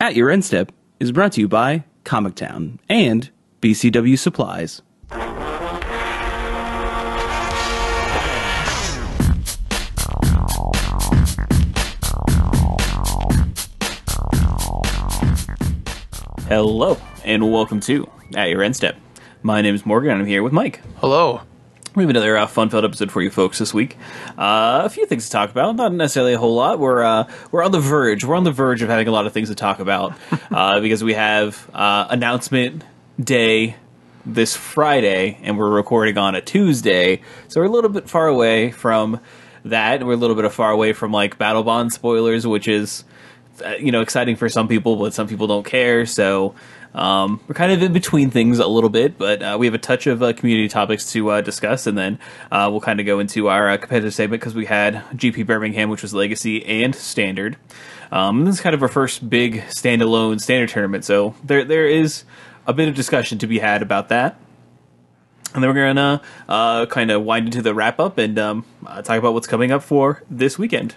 At Your Instep is brought to you by Comic Town and BCW Supplies. Hello, and welcome to At Your Instep. My name is Morgan, and I'm here with Mike. Hello. We have another fun-filled episode for you folks this week. A few things to talk about, not necessarily a whole lot. We're on the verge. We're on the verge of having a lot of things to talk about because we have announcement day this Friday, and we're recording on a Tuesday, so we're a little bit far away from that. We're a little bit far away from like Battle Bond spoilers, which is exciting for some people, but some people don't care. So. We're kind of in between things a little bit, but we have a touch of community topics to discuss, and then we'll kind of go into our competitive segment because we had GP Birmingham, which was Legacy and Standard. This is kind of our first big standalone Standard tournament, so there is a bit of discussion to be had about that. And then we're going to kind of wind into the wrap-up and talk about what's coming up for this weekend.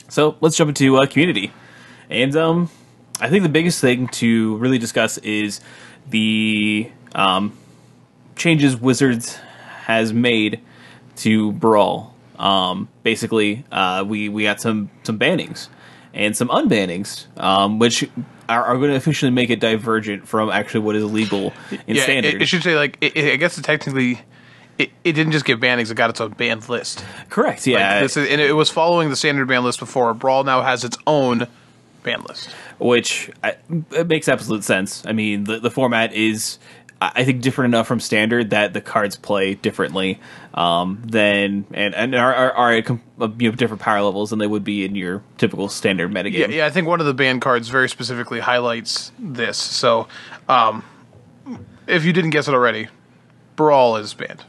So let's jump into community. And I think the biggest thing to really discuss is the changes Wizards has made to Brawl. Basically, we got some bannings and some unbannings, which are going to officially make it divergent from actually what is legal in Standard. It should say, like, I guess technically... It didn't just get bannings; it got its own banned list. Correct, yeah. And it was following the Standard ban list before. Brawl now has its own ban list. Which it makes absolute sense. I mean, the format is, I think, different enough from Standard that the cards play differently than and are at different power levels than they would be in your typical Standard metagame. Yeah, I think one of the banned cards very specifically highlights this. So, if you didn't guess it already, Brawl is banned.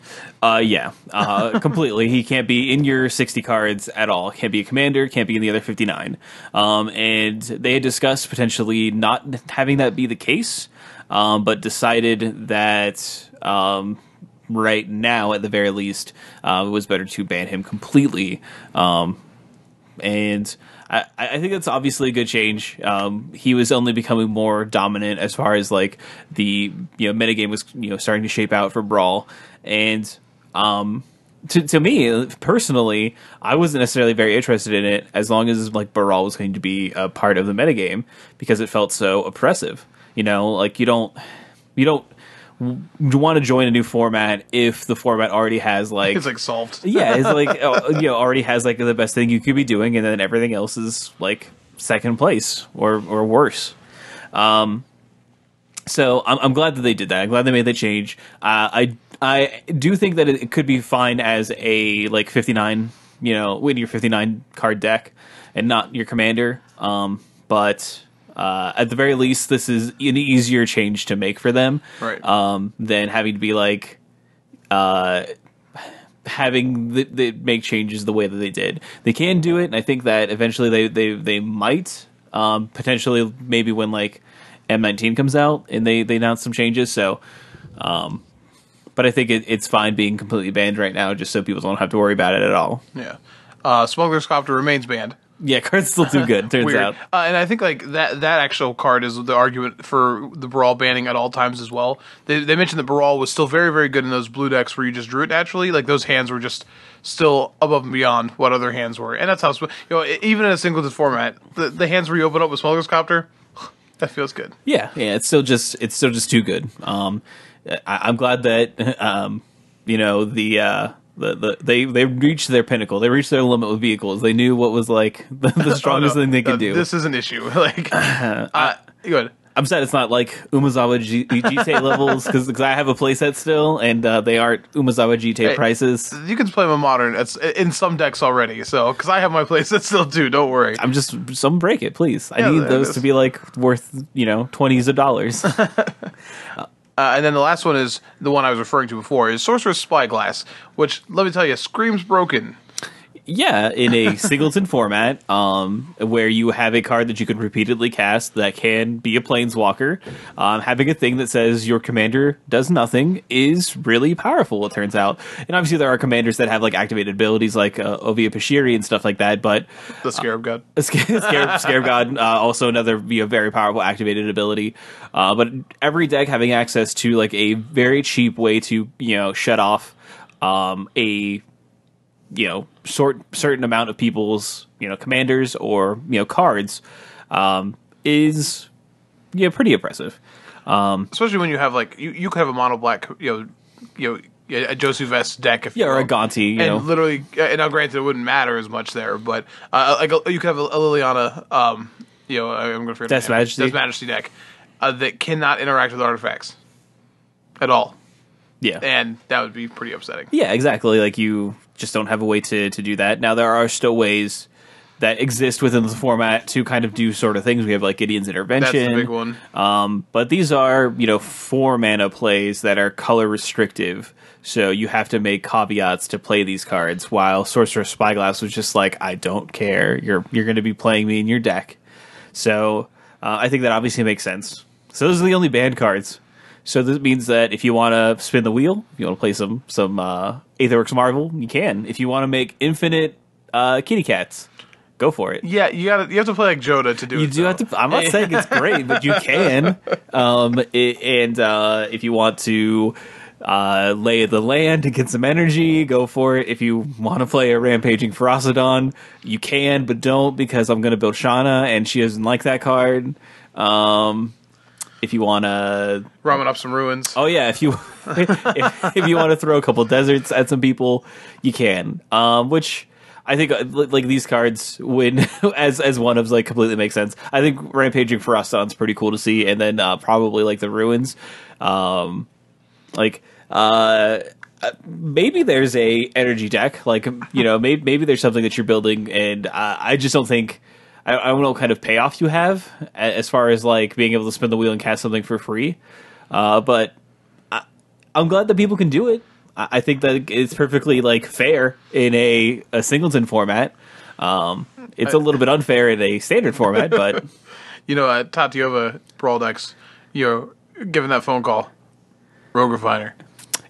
Completely. He can't be in your 60 cards at all. Can't be a commander, can't be in the other 59. And they had discussed potentially not having that be the case, but decided that right now, at the very least, it was better to ban him completely. And I think that's obviously a good change. He was only becoming more dominant as far as like the metagame was starting to shape out for Brawl, and to me personally, I wasn't necessarily very interested in it as long as like Brawl was going to be a part of the metagame because it felt so oppressive. Like you don't want to join a new format if the format already has like it's like solved. Yeah, it's like already has like the best thing you could be doing, and then everything else is like second place or worse. So I'm glad that they did that. I'm glad they made the change. I do think that it could be fine as a like 59, win your 59 card deck and not your commander. But at the very least, this is an easier change to make for them, right? Than having to be like having they make changes the way that they did. They can do it, and I think that eventually they might potentially maybe when like M19 comes out and they announce some changes. So, but I think it's fine being completely banned right now, just so people don't have to worry about it at all. Yeah, Smuggler's Copter remains banned. Yeah, card's still too good, turns out. And I think like that actual card is the argument for the Brawl banning at all times as well. They mentioned that Brawl was still very, very good in those blue decks where you just drew it naturally. Like those hands were just still above and beyond what other hands were. And that's how, even in a singleton format, the hands where you open up with Smuggler's Copter, that feels good. Yeah, it's still just too good. I'm glad that they reached their pinnacle. They reached their limit with vehicles. They knew what was like the strongest thing they could do. This is an issue. Like, good. I'm sad it's not like Umezawa Jite levels because I have a playset still, and they aren't Umezawa Jite prices. You can play them in Modern. It's in some decks already. So because I have my playset still too. Don't worry. I'm just some break it, please. I need those to be like worth 20s of dollars. And then the last one is the one I was referring to before, is Sorcerer's Spyglass, which, let me tell you, screams broken. Yeah, in a singleton format, where you have a card that you can repeatedly cast that can be a planeswalker, having a thing that says your commander does nothing is really powerful, it turns out. And obviously there are commanders that have like activated abilities like Ovia Pashiri and stuff like that, but... The Scarab God. Scarab God, also another very powerful activated ability. But every deck having access to like a very cheap way to, shut off a... certain amount of people's, commanders or, cards, is, pretty impressive. Especially when you have like, you could have a mono black, a Josu Vest deck if or a Gonti, and literally, and now granted it wouldn't matter as much there, but like you could have a Liliana, I'm going to forget Death's Majesty deck that cannot interact with artifacts at all. Yeah, and that would be pretty upsetting. Yeah, exactly. Like you just don't have a way to do that. Now there are still ways that exist within the format to kind of do sort of things. We have like Gideon's Intervention. That's the big one. But these are, 4-mana plays that are color restrictive. So you have to make caveats to play these cards, while Sorcerer's Spyglass was just like, I don't care. You're going to be playing me in your deck. So I think that obviously makes sense. So those are the only banned cards. So this means that if you want to spin the wheel, if you want to play some Aetherworks Marvel, you can. If you want to make infinite kitty cats, go for it. Yeah, you have to play like Joda to do it. You do have to. I'm not saying it's great, but you can. If you want to lay the land to get some energy, go for it. If you want to play a Rampaging Ferocidon, you can, but don't, because I'm going to build Shauna, and she doesn't like that card. If you want to ramen up some ruins, if you if you want to throw a couple deserts at some people, you can. Which I think like these cards win as one of like completely makes sense. I think Rampaging Ferocidon's pretty cool to see, and then probably like the ruins, maybe there's a energy deck, like maybe there's something that you're building, and I just don't think. I don't know what kind of payoff you have as far as like being able to spin the wheel and cast something for free. But I'm glad that people can do it. I think that it's perfectly like fair in a singleton format. It's a little bit unfair in a standard format, but Tatiova Brawl decks, given that phone call, Rogue Refiner.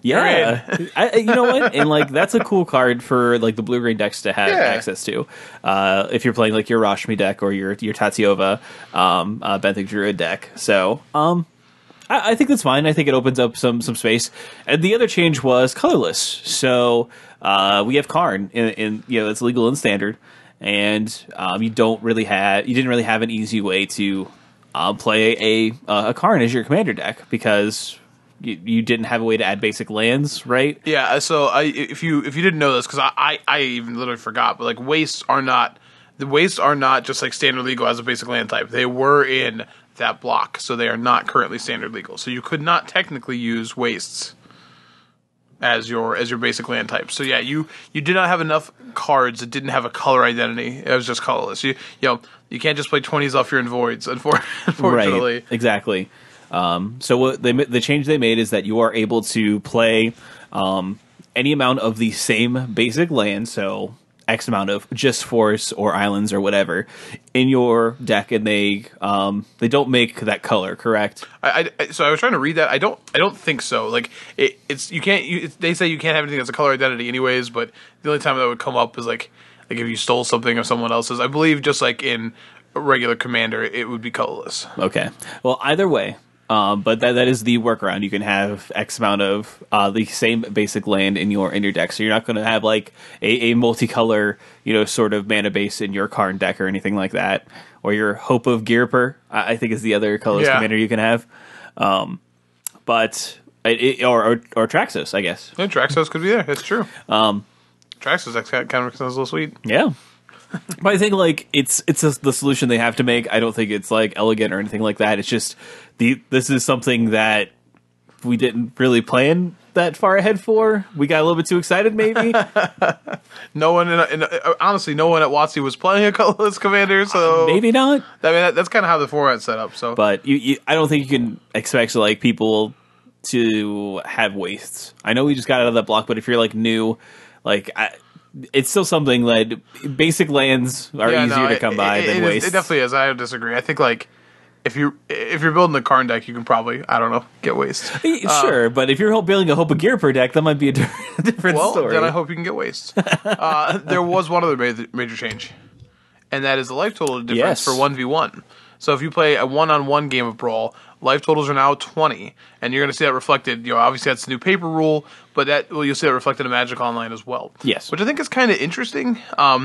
Yeah, you know what? And like that's a cool card for like the blue-green decks to have access to. If you're playing like your Rashmi deck or your Tatiova Benthic Druid deck. So I think that's fine. I think it opens up some space. And the other change was colorless. So we have Karn in it's legal and standard, and you didn't really have an easy way to play a Karn as your commander deck, because you didn't have a way to add basic lands, right? Yeah. So if you didn't know this, because I even literally forgot, but like wastes are not just like standard legal as a basic land type. They were in that block, so they are not currently standard legal. So you could not technically use wastes as your basic land type. So yeah, you did not have enough cards that didn't have a color identity. It was just colorless. You can't just play 20s off your Voids, unfortunately. Right. Exactly. So what the change they made is that you are able to play any amount of the same basic land, so X amount of just forests or islands or whatever, in your deck, and they don't make that color, correct? So I was trying to read that. I don't think so. Like it's you can't. They say you can't have anything that's a color identity, anyways. But the only time that would come up is like if you stole something of someone else's. I believe just like in a regular commander, it would be colorless. Okay. Well, either way. But that is the workaround. You can have X amount of the same basic land in your deck, so you're not going to have like a multicolor, sort of mana base in your Karn deck or anything like that, or your Hope of Girper, I think is the other colorless commander you can have. But or Traxos, I guess. Yeah, Traxos could be there. That's true. Traxos kind of sounds a little sweet. Yeah. But I think like it's the solution they have to make. I don't think it's like elegant or anything like that. It's just this is something that we didn't really plan that far ahead for. We got a little bit too excited, maybe. No one honestly, no one at WotC was playing a colorless commander, so maybe not. I mean, that's kind of how the format's set up. So, but I don't think you can expect like people to have wastes. I know we just got out of that block, but if you're like new, like it's still something that basic lands are easier to come by than waste. It definitely is. I don't disagree. I think like if you're building the Karn deck, you can probably, I don't know, get waste. Sure, but if you're building a Hope of Gear per deck, that might be a different story. Then I hope you can get waste. There was one other major change, and that is the life total difference for 1v1. So if you play a one-on-one game of Brawl, life totals are now 20, and you're going to see that reflected. You know, obviously that's the new paper rule, but you'll see that reflected in Magic Online as well. Yes, which I think is kind of interesting.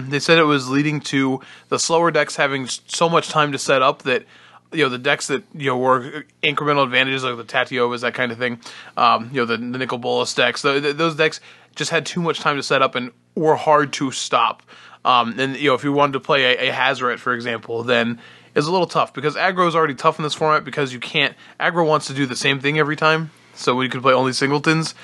They said it was leading to the slower decks having so much time to set up that the decks that were incremental advantages like the Tatiovas, that kind of thing. The Nicol Bolas decks, those decks just had too much time to set up and were hard to stop. And if you wanted to play a Hazoret, for example, then it's a little tough because aggro is already tough in this format because you can't. Aggro wants to do the same thing every time, so when you can play only singletons,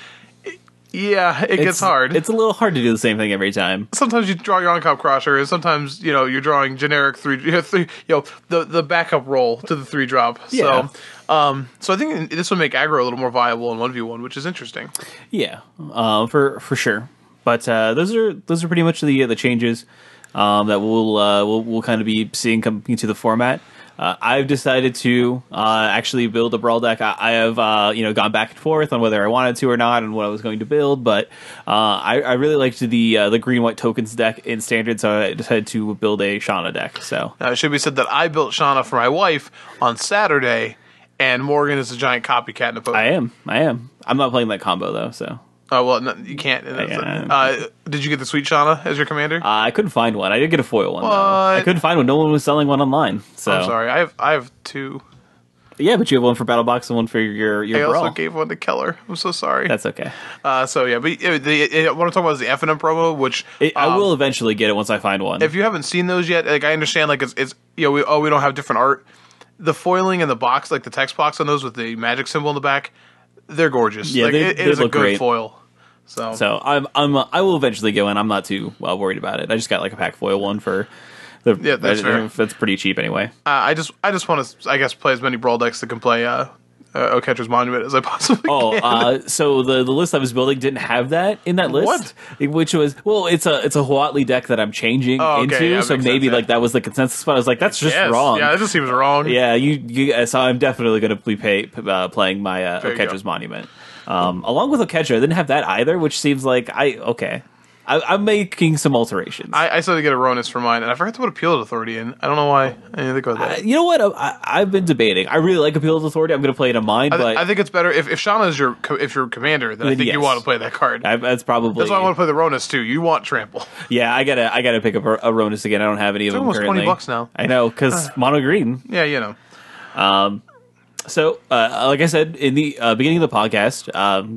it gets hard. It's a little hard to do the same thing every time. Sometimes you draw your on-cop crusher, and sometimes you're drawing generic the backup roll to the 3-drop. Yeah. So I think this would make aggro a little more viable in 1v1, which is interesting. Yeah, for sure. But those are pretty much the changes that we'll kind of be seeing coming into the format. I've decided to actually build a Brawl deck. I have gone back and forth on whether I wanted to or not and what I was going to build, but I really liked the green-white tokens deck in Standard, so I decided to build a Shauna deck. So now it should be said that I built Shauna for my wife on Saturday, and Morgan is a giant copycat in a post. I am. I'm not playing that combo though, so. Oh, well, no, you can't. Did you get the Sweet Shauna as your commander? I couldn't find one. I did get a foil one, though. I couldn't find one. No one was selling one online. So. I'm sorry. I have two. Yeah, but you have one for Battle Box and one for your I Brawl. also gave one to Keller. I'm so sorry. That's okay. So, yeah, but what I want to talk about is the FNM promo, which... I will eventually get it once I find one. If you haven't seen those yet, like I understand, like it's we don't have different art. The foiling in the box, like the text box on those with the magic symbol in the back, they're gorgeous. Yeah, it is a good great. Foil. So I will eventually get one. I'm not too worried about it. I just got like a pack foil one for the. Yeah, that's fair. That's pretty cheap anyway. I just want to, I guess, play as many Brawl decks that can play Catcher's Monument as I possibly can. So the list I was building didn't have that in that list. What? Which was it's a Huatli deck that I'm changing into. Yeah, so maybe sense, like that was the consensus. But I was like, that's just wrong. Yeah, that just seems wrong. Yeah, so I'm definitely going to be playing my Catcher's Monument. Along with Oketra, I didn't have that either, which seems like I'm making some alterations. I still had to get a Ronus for mine, and I forgot to put Appeal Authority in. I don't know why I didn't think about that. You know what? I've been debating. I really like Appeal Authority. I'm going to play it in mine, but I think it's better if Shauna is your commander. Then I think you want to play that card. That's why I want to play the Ronus too. You want Trample? Yeah, I gotta pick up a Ronus again. I don't have any of them currently. Almost $20 now. I know because mono green. Yeah, So, like I said in the beginning of the podcast,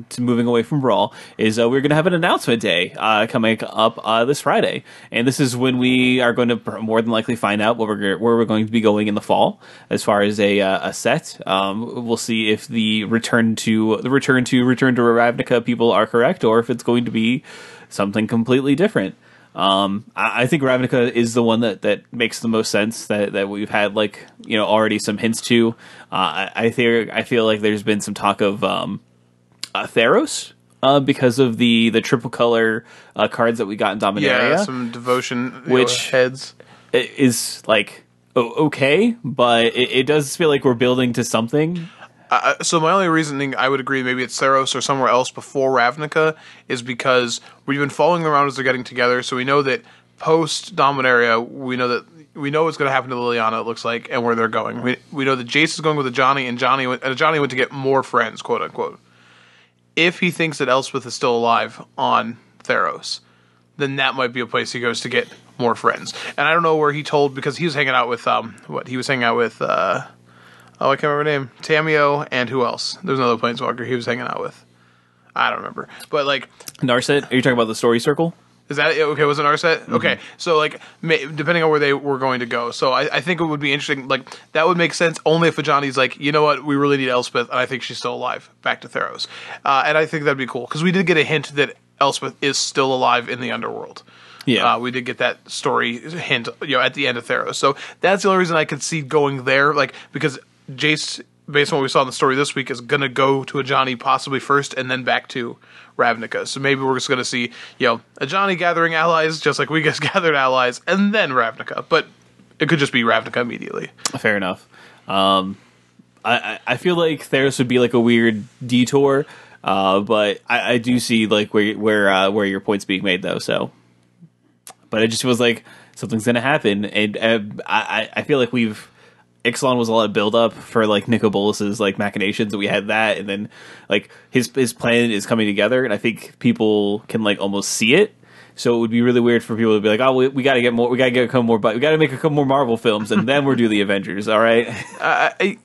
to moving away from Brawl, is we're going to have an announcement day coming up this Friday, and this is when we are going to more than likely find out where we're going to be going in the fall as far as a set. We'll see if the return to Ravnica people are correct, or if it's going to be something completely different. I think Ravnica is the one that makes the most sense that we've had already some hints to. I feel like there's been some talk of Theros because of the triple color cards that we got in Dominaria. Yeah, some devotion which heads is like okay, but it does feel like we're building to something. So my only reasoning, I would agree, maybe it's Theros or somewhere else before Ravnica, is because we've been following them around as they're getting together. So we know that post Dominaria, we know what's going to happen to Liliana. It looks like, and where they're going. We know that Jace is going with Johnny, and Johnny went to get more friends, quote unquote. If he thinks that Elspeth is still alive on Theros, then that might be a place he goes to get more friends. And I don't know where he told, because he was hanging out with I can't remember her name. Tamio, and who else? There's another Planeswalker he was hanging out with. I don't remember. But Narset? Are you talking about the story circle? Is that it? Okay, was it Narset? Mm-hmm. Okay, so depending on where they were going to go. So I think it would be interesting. That would make sense only if Ajani's you know what, we really need Elspeth, and I think she's still alive. Back to Theros. And I think that'd be cool, because we did get a hint that Elspeth is still alive in the underworld. Yeah, we did get that story hint, at the end of Theros. So that's the only reason I could see going there, because Jace based on what we saw in the story this week, is going to go to a Johnny possibly first and then back to Ravnica. So maybe we're just going to see, a Johnny gathering allies just like we just gathered allies, and then Ravnica. But it could just be Ravnica immediately. Fair enough. I feel like Theros would be like a weird detour, but I do see like where your point's being made though. So, but it just feels like something's going to happen, and I feel like Ixalan was a lot of build up for like Nicol Bolas's like machinations, and we had that, and then like his plan is coming together, and I think people can like almost see it. So it would be really weird for people to be like, "Oh, we got to get more. We got to get a couple more. But we got to make a couple more Marvel films, and then we'll do the Avengers." All right? I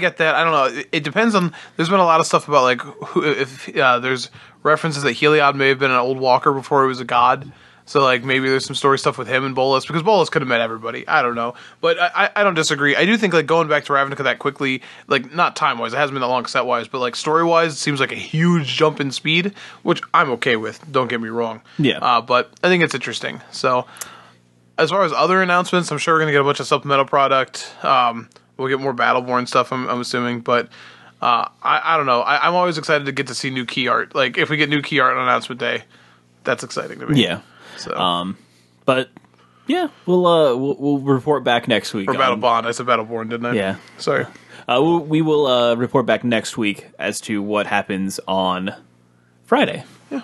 get that. I don't know. It depends on. There's been a lot of stuff about like if there's references that Heliod may have been an old walker before he was a god. So like maybe there's some story stuff with him and Bolas, because Bolas could have met everybody. I don't know, but I don't disagree. I do think like going back to Ravnica that quickly, like not time wise, it hasn't been that long set wise, but like story wise, it seems like a huge jump in speed, which I'm okay with. Don't get me wrong. Yeah. But I think it's interesting. So as far as other announcements, I'm sure we're gonna get a bunch of supplemental product. We'll get more Battleborn stuff. I'm assuming, but. I don't know. I'm always excited to get to see new key art. Like if we get new key art on announcement day, that's exciting to me. Yeah. So. But yeah, we'll report back next week. Or Battle Bond. I said Battleborn, didn't I? Yeah. Sorry. We will report back next week as to what happens on Friday. Yeah.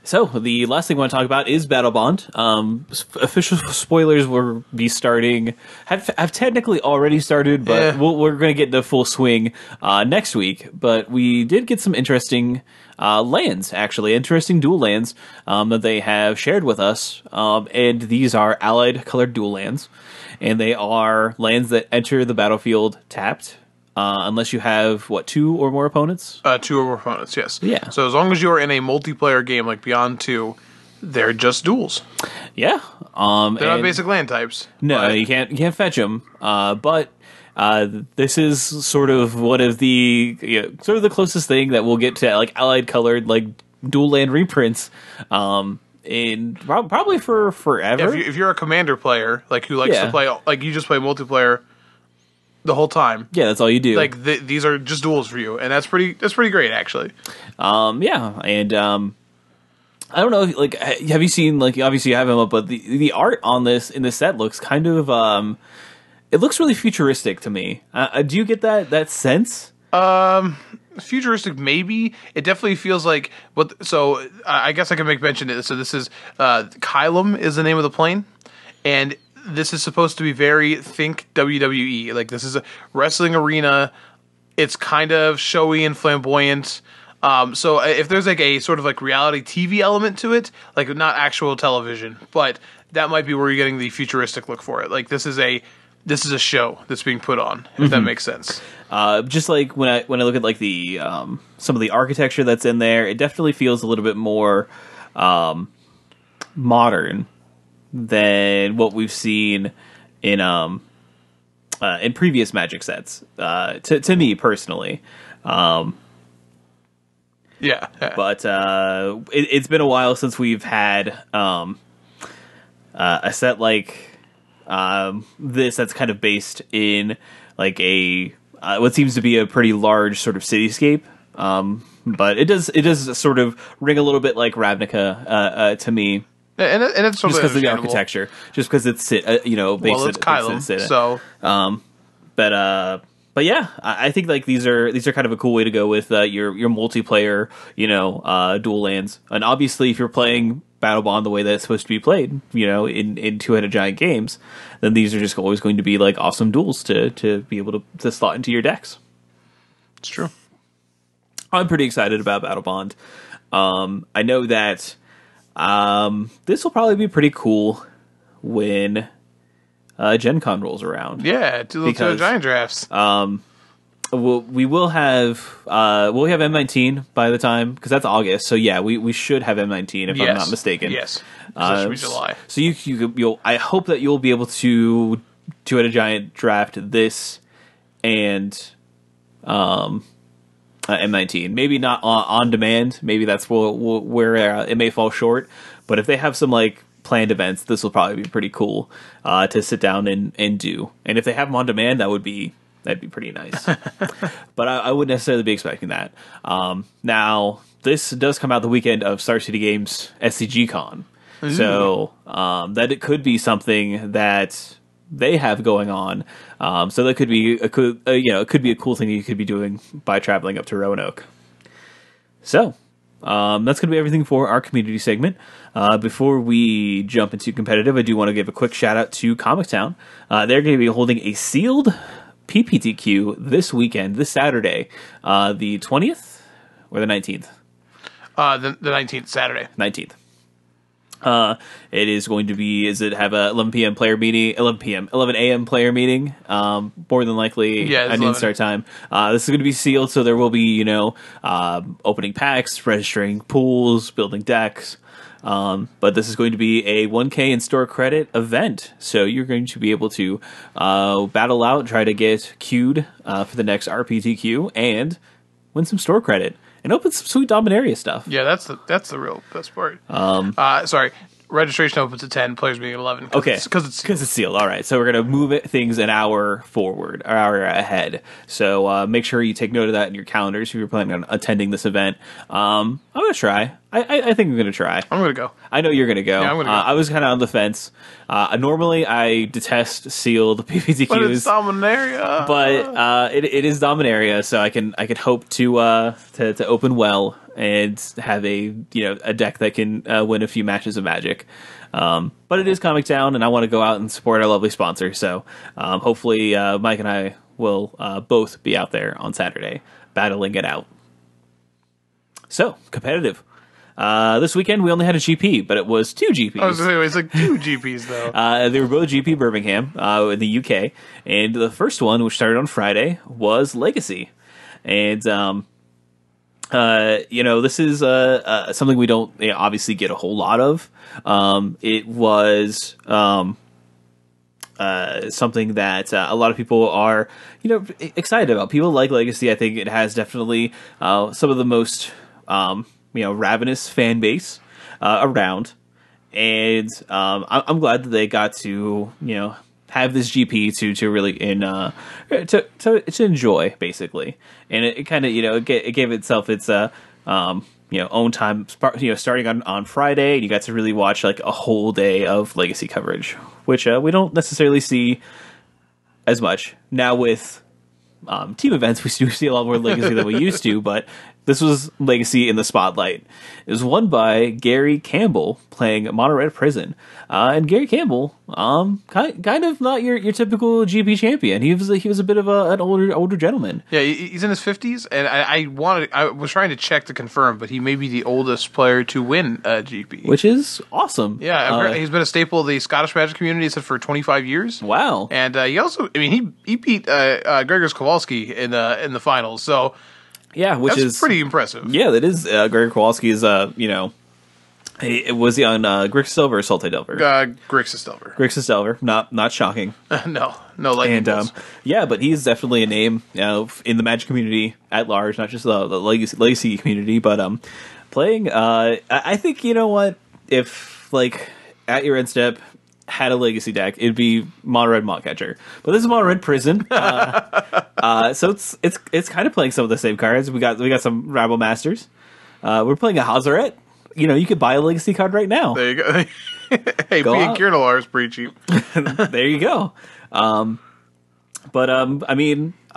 So the last thing I want to talk about is Battle Bond. Official spoilers will be starting. Have technically already started, but we're going to get the full swing next week. But we did get some interesting lands, actually, interesting dual lands that they have shared with us, and these are allied colored dual lands, and they are lands that enter the battlefield tapped. Unless you have, 2 or more opponents? 2 or more opponents, yes. Yeah. So as long as you're in a multiplayer game like Beyond 2, they're just duels. Yeah. They're not basic land types. No, you can't fetch them. But this is sort of one of the sort of the closest thing that we'll get to like allied colored like dual land reprints. In probably for forever. If you're a commander player like who likes to play like you just play multiplayer the whole time. Yeah, that's all you do. Like these are just duels for you, and that's pretty great actually. Yeah, and I don't know, like, have you seen, like, obviously you have him up, but the art on this in this set looks kind of it looks really futuristic to me. Do you get that sense? Futuristic, maybe. It definitely feels like so I guess I can make mention of this. So this is Kylum is the name of the plane, and this is supposed to be very think WWE. Like this is a wrestling arena. It's kind of showy and flamboyant. So if there's like a sort of like reality TV element to it, like not actual television, but that might be where you're getting the futuristic look for it. Like this is a show that's being put on, if that makes sense. Just like when I look at like the some of the architecture that's in there, it definitely feels a little bit more modern than what we've seen in previous Magic sets. To me personally, yeah. But it's been a while since we've had a set like this that's kind of based in like a what seems to be a pretty large sort of cityscape. But it does sort of ring a little bit like Ravnica to me. And it's just because of the architecture, just because it's based it's Kylum, so. But yeah, I think like these are kind of a cool way to go with your multiplayer, dual lands. And obviously, if you're playing Battle Bond the way that it's supposed to be played, in two-headed giant games, then these are just always going to be like awesome duels to be able to slot into your decks. It's true. I'm pretty excited about Battle Bond. I know that this will probably be pretty cool when Gen Con rolls around. Yeah, two giant drafts. We'll have M19 by the time, because that's August. So yeah, we should have M19 if I'm not mistaken. Yes, that should be July. So you'll I hope that you'll be able to at a giant draft this and M19. Maybe not on demand. Maybe that's where it may fall short. But if they have some like planned events, this will probably be pretty cool to sit down and do. And if they have them on demand, that would be That'd be pretty nice. But I wouldn't necessarily be expecting that. Now, this does come out the weekend of Star City Games SCG Con. So that it could be something that they have going on. So that could be it could be a cool thing you could be doing by traveling up to Roanoke. So that's going to be everything for our community segment. Before we jump into competitive, I do want to give a quick shout out to Comic Town. They're going to be holding a sealed PPTQ this weekend, this Saturday, the 20th or the 19th. The 19th, Saturday. 19th. It is going to be, have a 11 p.m. player meeting, 11 a.m. player meeting, more than likely at noon start time. This is going to be sealed, so there will be, opening packs, registering pools, building decks. But this is going to be a 1K in store credit event, so you're going to be able to battle out, try to get queued for the next RPTQ, and win some store credit. And open some sweet Dominaria stuff. Yeah, that's the real best part. Sorry, registration opens at 10, players meeting at 11. Okay, because it's sealed. All right, so we're gonna move things an hour forward, or hour ahead. So make sure you take note of that in your calendars if you're planning on attending this event. I'm gonna try. I think I'm gonna try. I'm gonna go. I know you're gonna go. Yeah, I'm gonna go. I was kind of on the fence. Normally, I detest sealed PPTQs. But it's Dominaria. But it is Dominaria, so I can hope to open well and have a deck that can win a few matches of Magic. But it is Comic Town, and I want to go out and support our lovely sponsor. So hopefully Mike and I will both be out there on Saturday battling it out. So competitive. This weekend we only had a GP, but it was 2 GPs. I was going to say, it's like 2 GPs, though. They were both GP Birmingham in the UK. And the first one, which started on Friday, was Legacy. And, this is something we don't obviously get a whole lot of. It was something that a lot of people are, excited about. People like Legacy. I think it has definitely some of the most... ravenous fan base around, and I'm glad that they got to have this GP to really to enjoy basically, and it kind of it gave itself its own time. Starting on Friday, and you got to really watch like a whole day of Legacy coverage, which we don't necessarily see as much now with team events. We do see a lot more Legacy than we used to, but this was Legacy in the spotlight. It was won by Gary Campbell playing Mono Red Prison. And Gary Campbell, kind of not your typical GP champion. He was a bit of an older gentleman. Yeah, he's in his 50s, and I was trying to check to confirm, but he may be the oldest player to win a GP, which is awesome. Yeah, he's been a staple of the Scottish Magic community for 25 years. Wow. And he also, he beat Gregor Kowalski in the finals. So. Yeah, which is pretty impressive. Yeah, that is. Gregor Kowalski is, was he on Grixis Silver or Sultai Delver? Grixis Delver. Grixis Delver, not shocking. No lightning bolts. But he's definitely a name in the Magic community at large, not just the Legacy community, but playing. I think if at your end step had a Legacy deck, it'd be Mono Red Montcatcher. But this is Mono Red Prison, so it's kind of playing some of the same cards. We got some Rabble Masters. We're playing a Hazaret. You could buy a Legacy card right now. There you go. Hey, being Kiernalar is pretty cheap. There you go.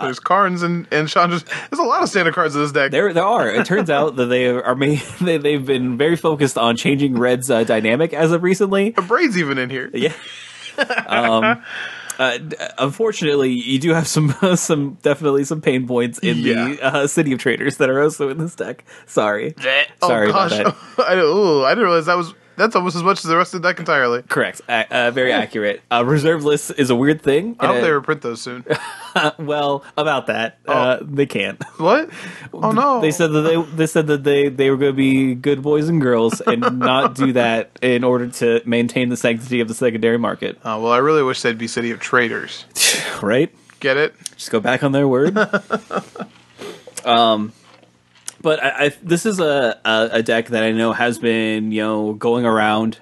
There's Karns and Chandras. There's a lot of standard cards in this deck. There are. It turns out that they've been very focused on changing Red's dynamic as of recently. A Braid's even in here. Yeah. Unfortunately, you do have definitely some pain points in the City of Traders that are also in this deck. Sorry. Sorry about that. I didn't realize that's almost as much as the rest of the deck entirely. Correct. Very accurate. Reserve list is a weird thing. I hope they reprint those soon. Well, about that, they can't. What? Oh no! They said that they were going to be good boys and girls and not do that in order to maintain the sanctity of the secondary market. Well, I really wish they'd be City of Traders. Right? Get it? Just go back on their word. But this is a deck that I know has been going around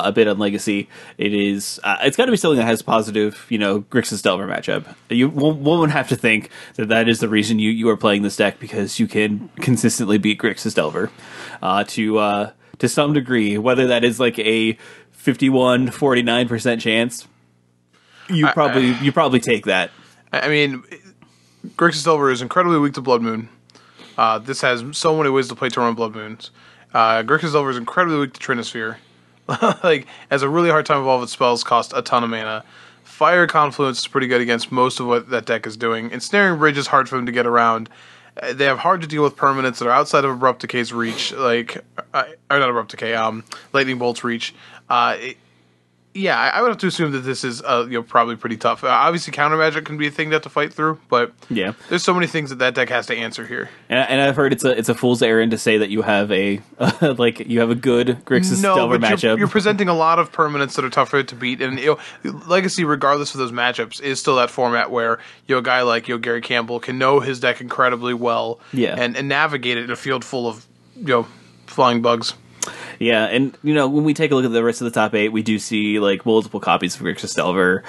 a bit on Legacy, it's got to be something that has positive, Grixis Delver matchup. One would have to think that is the reason you are playing this deck, because you can consistently beat Grixis Delver to some degree, whether that is like a 51-49% chance. You probably take that. I mean, Grixis Delver is incredibly weak to Blood Moon. This has so many ways to play turn on Blood Moons. Grixis Delver is incredibly weak to Trinisphere. Has a really hard time with all of its spells, cost a ton of mana. Fire Confluence is pretty good against most of what that deck is doing. Ensnaring Bridge is hard for them to get around. They have hard to deal with permanents that are outside of Abrupt Decay's reach, or not Abrupt Decay, Lightning Bolt's reach. I would have to assume that this is probably pretty tough. Obviously, counter magic can be a thing to have to fight through, but there's so many things that deck has to answer here. And I've heard it's a fool's errand to say that you have a you have a good Grixis Delver matchup. You're presenting a lot of permanents that are tougher to beat, and Legacy, regardless of those matchups, is still that format where a guy like Gary Campbell can know his deck incredibly well, and navigate it in a field full of flying bugs. Yeah, and when we take a look at the rest of the top 8, we do see multiple copies of Grixis Delver.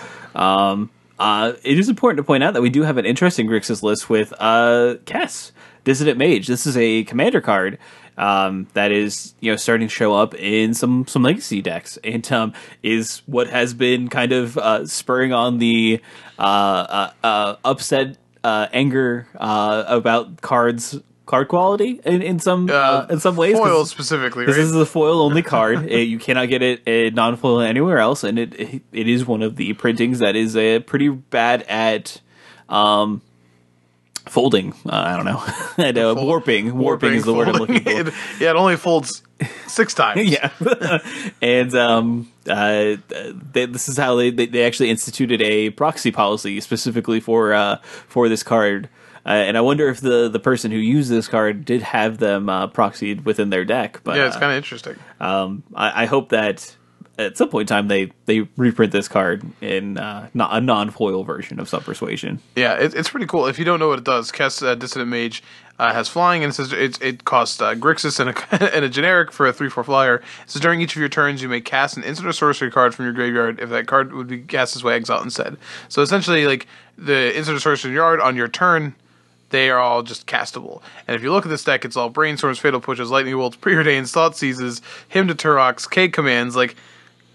It is important to point out that we do have an interesting Grixis list with Kess, Dissident Mage. This is a commander card that is starting to show up in some Legacy decks, and is what has been kind of spurring on the upset anger about card quality in some ways. Foil specifically, right? This is a foil only card. You cannot get it non-foil anywhere else, and it is one of the printings that is pretty bad at folding. I don't know. And, warping is the word I'm looking for. It only folds 6 times. Yeah. And this is how they actually instituted a proxy policy specifically for this card. And I wonder if the person who used this card did have them proxied within their deck. But it's kind of interesting. I hope that at some point in time they reprint this card in a non-foil version of some Persuasion. Yeah, it's pretty cool. If you don't know what it does, Kess Dissident Mage has flying, and it says it costs Grixis and a generic for a 3/4 flyer. So during each of your turns, you may cast an instant or sorcery card from your graveyard. If that card would be cast this way, exile instead. So essentially, the instant or sorcery yard on your turn, they are all just castable. And if you look at this deck, it's all Brainstorms, Fatal Pushes, Lightning Bolts, Preordains, Thought Seizes, Hymn to Turok, K commands.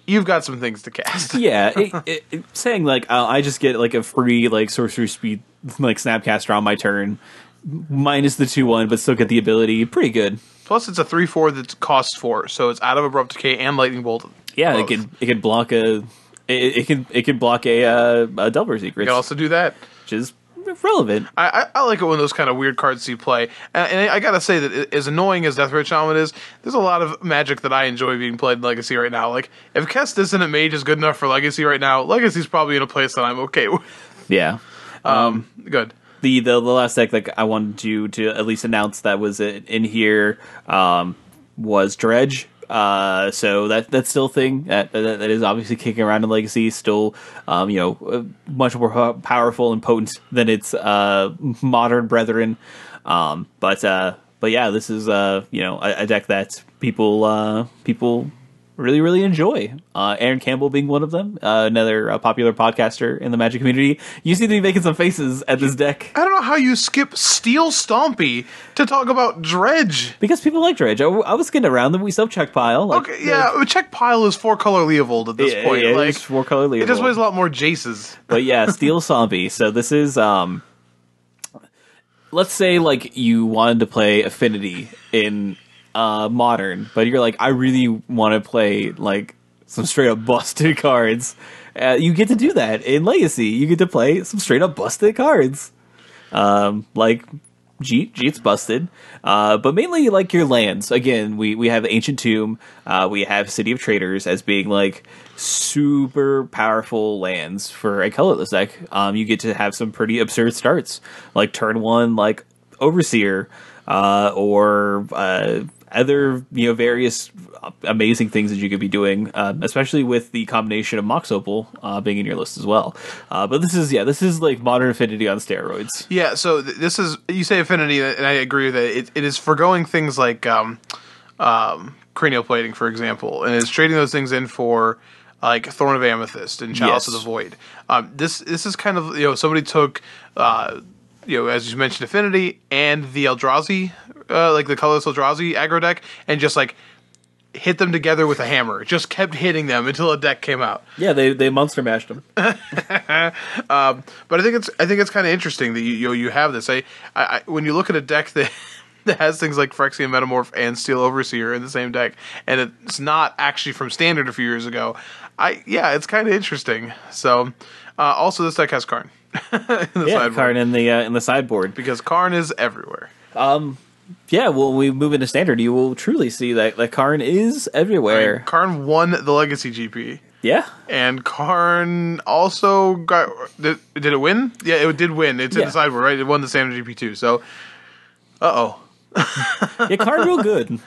You've got some things to cast. Yeah, saying I just get a free sorcery speed Snapcaster on my turn, minus the 2/1, but still get the ability. Pretty good. Plus, it's a 3/4 that costs 4, so it's out of Abrupt Decay and Lightning Bolt. Yeah, both. it can block it can block a Delver Secrets. You can also do that, which is relevant. I like it when those kind of weird cards see play, and I gotta say that as annoying as Death Ray Shaman is, there's a lot of Magic that I enjoy being played in Legacy right now. If Kess Dissident Mage is good enough for Legacy right now, Legacy's probably in a place that I'm okay with. Yeah. Good. The last deck that I wanted you to at least announce that was in here was Dredge. So that's still a thing that is obviously kicking around in Legacy, still much more powerful and potent than its modern brethren. But yeah, this is a deck that people really, really enjoy. Aaron Campbell being one of them, another popular podcaster in the Magic community. You seem to be making some faces at this deck. I don't know how you skip Steel Stompy to talk about Dredge. Because people like Dredge. I was getting around them. We still check pile. Okay, yeah, check pile is 4-color Leovold at this point. Yeah, it's 4-color Leovold. It just weighs a lot more Jaces. But yeah, Steel Stompy. So this is let's say you wanted to play Affinity in Modern, but you're I really want to play some straight up busted cards. You get to do that in Legacy. You get to play some straight up busted cards, Jeet's busted, but mainly your lands. Again, we have Ancient Tomb, we have City of Traders as being super powerful lands for a colorless deck. You get to have some pretty absurd starts, turn 1 Overseer, or other various amazing things that you could be doing, especially with the combination of Mox Opal being in your list as well. But this is Modern Affinity on steroids. Yeah, so this is, you say Affinity, and I agree with it. It is forgoing things like cranial plating, for example, and is trading those things in for like Thorn of Amethyst and Chalice of the Void. This is kind of, somebody took as you mentioned, Affinity and the Eldrazi, like the colorless Eldrazi aggro deck, and just like hit them together with a hammer. It just kept hitting them until a deck came out. Yeah, they monster mashed them. But I think it's kind of interesting that you have this. I when you look at a deck that that has things like Phyrexian Metamorph and Steel Overseer in the same deck, and it's not actually from Standard a few years ago. It's kind of interesting. So, also this deck has Karn. Karn in the sideboard, because Karn is everywhere. When we move into Standard, you will truly see that Karn is everywhere. Karn won the Legacy GP. Yeah. And Karn also got... Did it win? Yeah, it did win. It's in the sideboard, right? It won the Standard GP too, so... Uh-oh. Karn real good.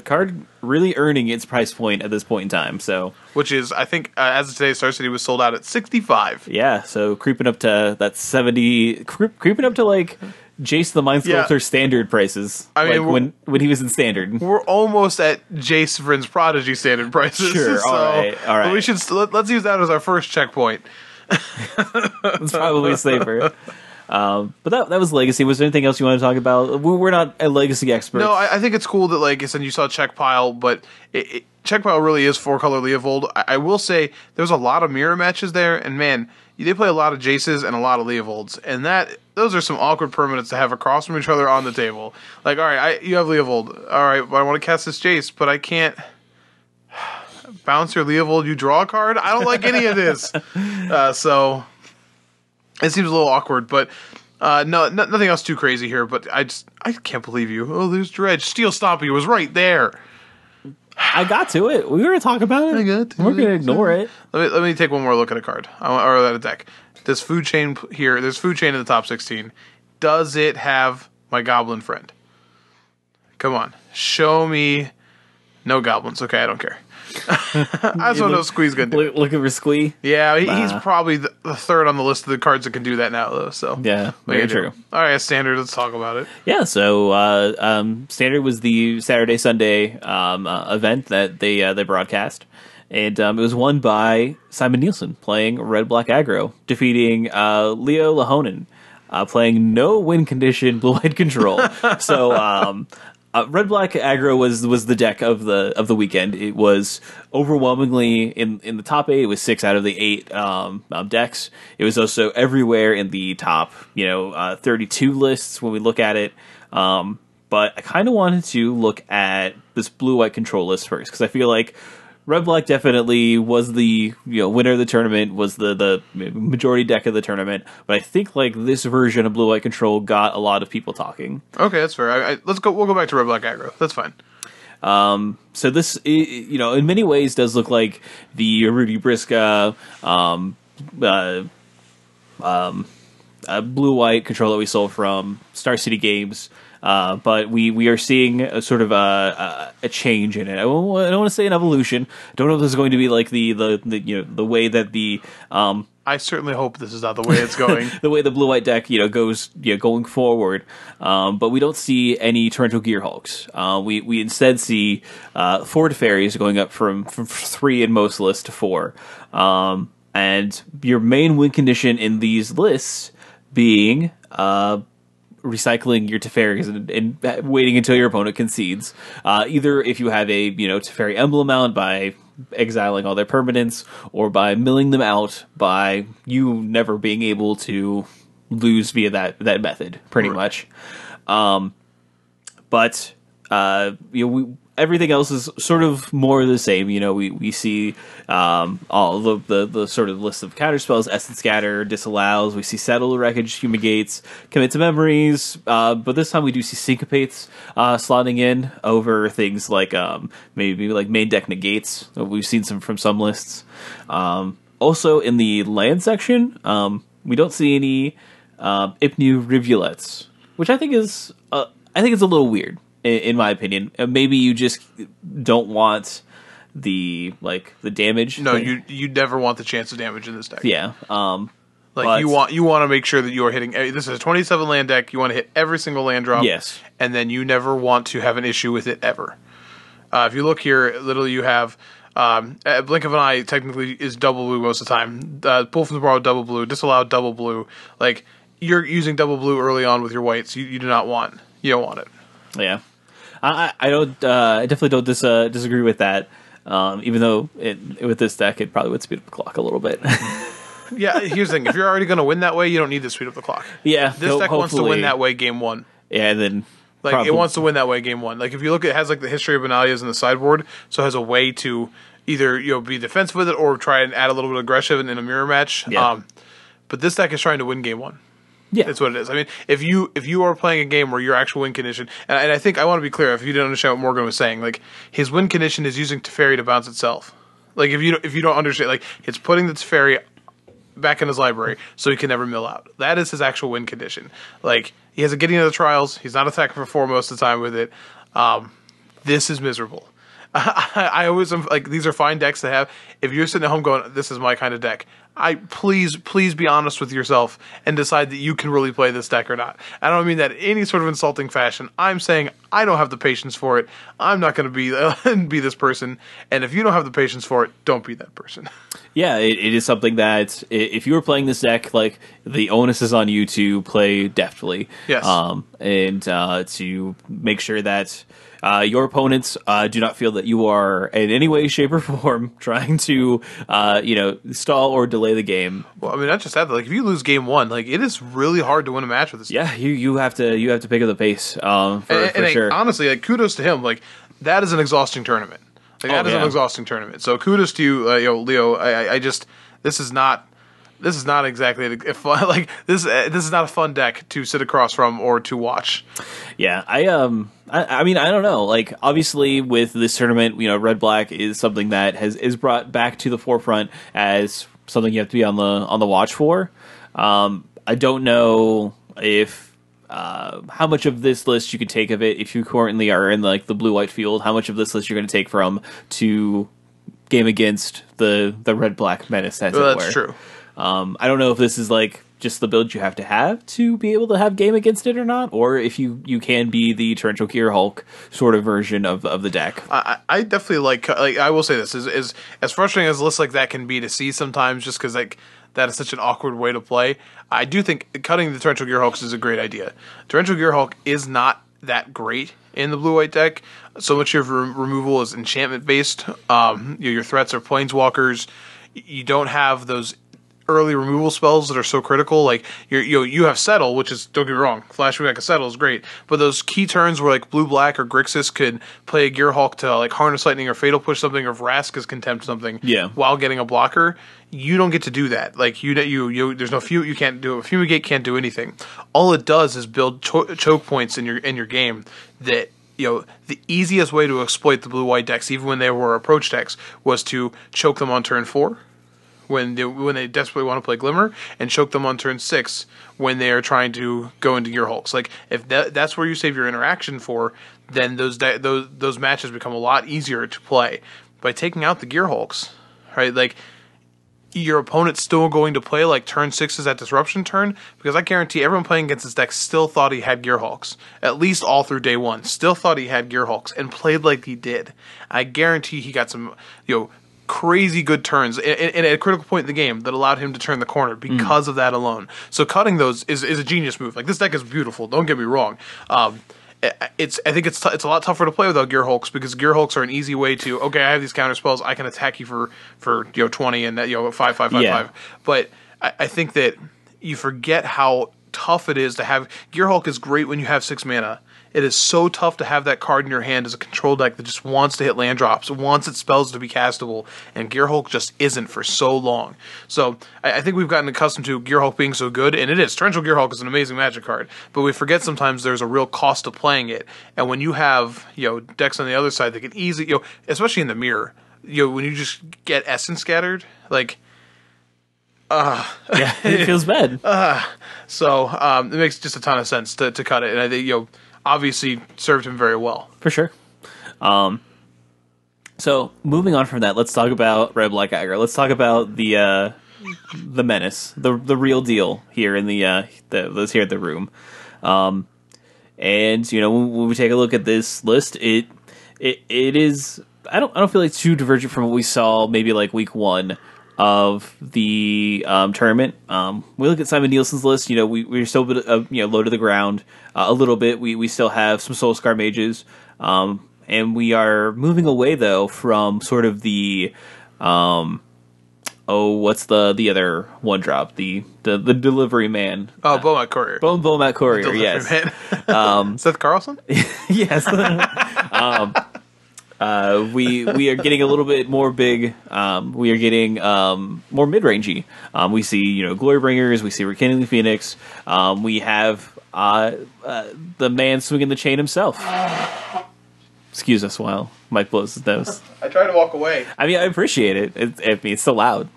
Karn really earning its price point at this point in time, so... Which is, I think, as of today, Star City was sold out at $65. Yeah, so creeping up to that 70... Creeping up to, like... Jace the Mind Sculptor standard prices. I mean, when he was in Standard, we're almost at Jace Vryn's Prodigy standard prices. Sure, so, all right. We should let's use that as our first checkpoint. It's probably safer. But that was Legacy. Was there anything else you want to talk about? We're not a Legacy expert. No, I think it's cool that, like I said, you saw Check Pile, but Check Pile really is 4-color Leovold. I will say there's a lot of mirror matches there, and man, they play a lot of Jaces and a lot of Leovolds, and those are some awkward permanents to have across from each other on the table. Like, all right, you have Leovold. All right, but I want to cast this Jace, but I can't bounce your Leovold. You draw a card. I don't like any of this. So it seems a little awkward, but nothing else too crazy here. But I can't believe you. Oh, there's Dredge. Steel Stompy was right there. I got to it. We were going to talk about it. We're going to ignore it. Let me take one more look at a card or at a deck. This food chain here. There's food chain in the top 16. Does it have my Goblin friend? Come on, show me. No goblins. Okay, I don't care. I just don't know if Squee's gonna do it. Looking for Squee? Yeah, he's probably the third on the list of the cards that can do that now, though. So yeah, very true. All right, Standard. Let's talk about it. Yeah, so Standard was the Saturday Sunday event that they broadcast, and it was won by Simon Nielsen playing Red Black Aggro, defeating Leo Lahonen playing no win condition Blue White Control. So. Red Black Aggro was the deck of the weekend. It was overwhelmingly in the top 8. It was 6 out of the 8 decks. It was also everywhere in the top 32 lists when we look at it. But I kind of wanted to look at this Blue White Control list first because I feel like Red Black definitely was the winner of the tournament, was the majority deck of the tournament, but I think like this version of Blue White Control got a lot of people talking. Okay, that's fair. We'll go back to Red Black Aggro. That's fine. So this in many ways does look like the Rudy Brisca Blue White Control that we sold from Star City Games. But we are seeing a sort of a change in it. I don't want to say an evolution. I don't know if this is going to be like the way that the I certainly hope this is not the way it's going. The way the Blue White deck goes going forward. But we don't see any Torrential Gearhulks. We instead see 4 Teferi's going up from 3 in most lists to 4. And your main win condition in these lists being recycling your Teferis and waiting until your opponent concedes. Either if you have a Teferi emblem out by exiling all their permanents, or by milling them out by you never being able to lose via that method, pretty much. But everything else is sort of more of the same. We see all the sort of list of counterspells: Essence Scatter, Disallows. We see Settle the Wreckage, Fumigates, Commit to Memories. But this time we do see Syncopates slotting in over things like maybe like main deck negates. We've seen from some lists. Also in the land section, we don't see any Ipnu Rivulets, which I think is it's a little weird. In my opinion, maybe you just don't want the damage. No, you never want the chance of damage in this deck. Yeah, you want to make sure that you are hitting. This is a 27 land deck. You want to hit every single land drop. Yes, and then you never want to have an issue with it ever. If you look here, literally you have blink of an eye technically is double blue most of the time. Pull from the Brawl double blue, disallowed double blue. Like you're using double blue early on with your whites. You do not want. You don't want it. Yeah, I don't. I definitely don't disagree with that. Even though with this deck, it probably would speed up the clock a little bit. Yeah, here's the thing: if you're already going to win that way, you don't need to speed up the clock. Yeah, this deck wants to win that way game one. Yeah, and then it wants to win that way game one. Like if you look, it has like the history of Benalia's in the sideboard, so it has a way to either be defensive with it or try and add a little bit of aggressive in a mirror match. Yeah. But this deck is trying to win game one. Yeah, that's what it is. I mean, if you are playing a game where your actual win condition, and I think I want to be clear, if you didn't understand what Morgan was saying, like his win condition is using Teferi to bounce itself. Like if you don't understand, like it's putting the Teferi back in his library so he can never mill out. That is his actual win condition. Like he has a getting into the trials. He's not attacking for 4 most of the time with it. This is miserable. I always am like, these are fine decks to have. If you're sitting at home going, this is my kind of deck, please be honest with yourself and decide that you can really play this deck or not. I don't mean that in any sort of insulting fashion. I'm saying I don't have the patience for it. I'm not going to be this person. And if you don't have the patience for it, don't be that person. Yeah, it is something that if you were playing this deck, like the onus is on you to play deftly. Yes. And to make sure that your opponents do not feel that you are in any way, shape, or form trying to, stall or delay the game. Well, I mean, not just that. Like, if you lose game one, like it is really hard to win a match with this. Yeah, you have to pick up the pace for sure. Honestly, like kudos to him. Like that is an exhausting tournament. Like that is an exhausting tournament. So kudos to you, Leo. I just this is not exactly a fun, like this is not a fun deck to sit across from or to watch. Yeah, I mean, I don't know. Like, obviously, with this tournament, red black is something that is brought back to the forefront as something you have to be on the watch for. I don't know if how much of this list you could take of it if you currently are in like the blue white field. How much of this list you're going to take from to game against the red black menace? That's true. I don't know if this is like just the build you have to be able to have game against it or not, or if you can be the Torrential Gear Hulk sort of version of the deck. I definitely like I will say this is as frustrating as lists like that can be to see sometimes, just because like that is such an awkward way to play. I do think cutting the Torrential Gear Hulks is a great idea. Torrential Gear Hulk is not that great in the blue white deck. So much of your removal is enchantment based. Your threats are planeswalkers. You don't have those early removal spells that are so critical. Like you have Settle, which is, don't get me wrong, Flash back a Settle is great, but those key turns where like blue black or Grixis could play a Gearhulk to like harness lightning or fatal push something, or if Vraska's contempt something, while getting a blocker, you don't get to do that. Like you there's no you can't do it. Fumigate can't do anything. All it does is build choke points in your game that. The easiest way to exploit the blue-white decks, even when they were approach decks, was to choke them on turn 4 when they desperately want to play Glimmer, and choke them on turn 6 when they are trying to go into Gear Hulks. Like if that's where you save your interaction for, then those matches become a lot easier to play. By taking out the Gear Hulks, right? Like your opponent's still going to play like turn 6 is that disruption turn, because I guarantee everyone playing against this deck still thought he had Gear Hulks, at least all through day 1, still thought he had Gear Hulks and played like he did. I guarantee he got some crazy good turns in a critical point in the game that allowed him to turn the corner because of that alone. So cutting those is a genius move. Like this deck is beautiful, don't get me wrong. I think it's a lot tougher to play without Gear Hulks, because Gear Hulks are an easy way to, okay, I have these counter spells, I can attack you for 20 and that 5. But I think that you forget how tough it is to have. Gear Hulk is great when you have 6 mana. It is so tough to have that card in your hand as a control deck that just wants to hit land drops, wants its spells to be castable, and Gear Hulk just isn't for so long. So I think we've gotten accustomed to Gear Hulk being so good, and it is. Torrential Gear Hulk is an amazing Magic card, but we forget sometimes there's a real cost to playing it. And when you have decks on the other side that can easily, especially in the mirror, when you just get Essence scattered, like. Yeah, it feels bad. So it makes just a ton of sense to cut it, and I think obviously served him very well. For sure. So moving on from that, let's talk about Red Black Aggro. Let's talk about the menace, the real deal here in those here at the room. And when we take a look at this list, it is. I don't feel like it's too divergent from what we saw maybe like week 1 of the tournament. We look at Simon Nielsen's list. You know, we're still low to the ground a little bit. We still have some Soul Scar mages, and we are moving away though from sort of the what's the other one drop? The delivery man. Oh, Beaumont Courier. Beaumont Courier. Yes. Seth Carlson. Yes. We are getting a little bit more big. We are getting more mid-rangey. We see Glorybringers. We see Rekindling Phoenix. We have the man swinging the chain himself. Excuse us while Mike blows his nose. I try to walk away. I mean, I appreciate it. It's so loud.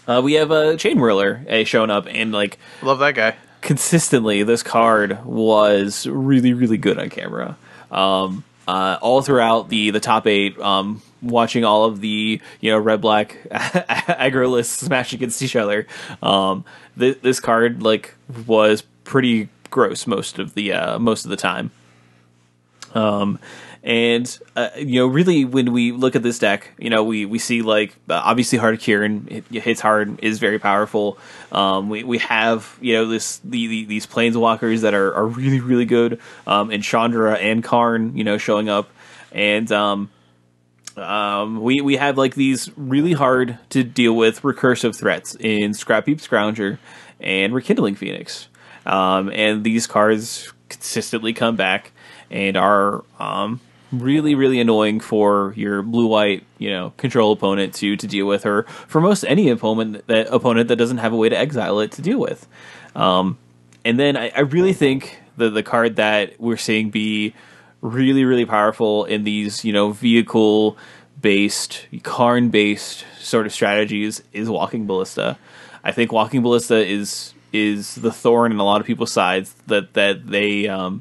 We have a Chain Whirler showing up, and like love that guy. Consistently, this card was really, really good on camera. All throughout the top 8, watching all of the red black aggro lists smash against each other. This card like was pretty gross most of the time. Really when we look at this deck, we see like obviously Heart of Kieran hits hard, is very powerful. We have these planeswalkers that are really, really good, and Chandra and Karn showing up, and we have like these really hard to deal with recursive threats in Scrap Heap Scrounger and Rekindling Phoenix, and these cards consistently come back and are really, really annoying for your blue-white, control opponent to deal with, or for most any opponent that doesn't have a way to exile it to deal with. And then I really think the card that we're seeing be really, really powerful in these, vehicle-based, Karn-based sort of strategies is Walking Ballista. I think Walking Ballista is the thorn in a lot of people's sides that they have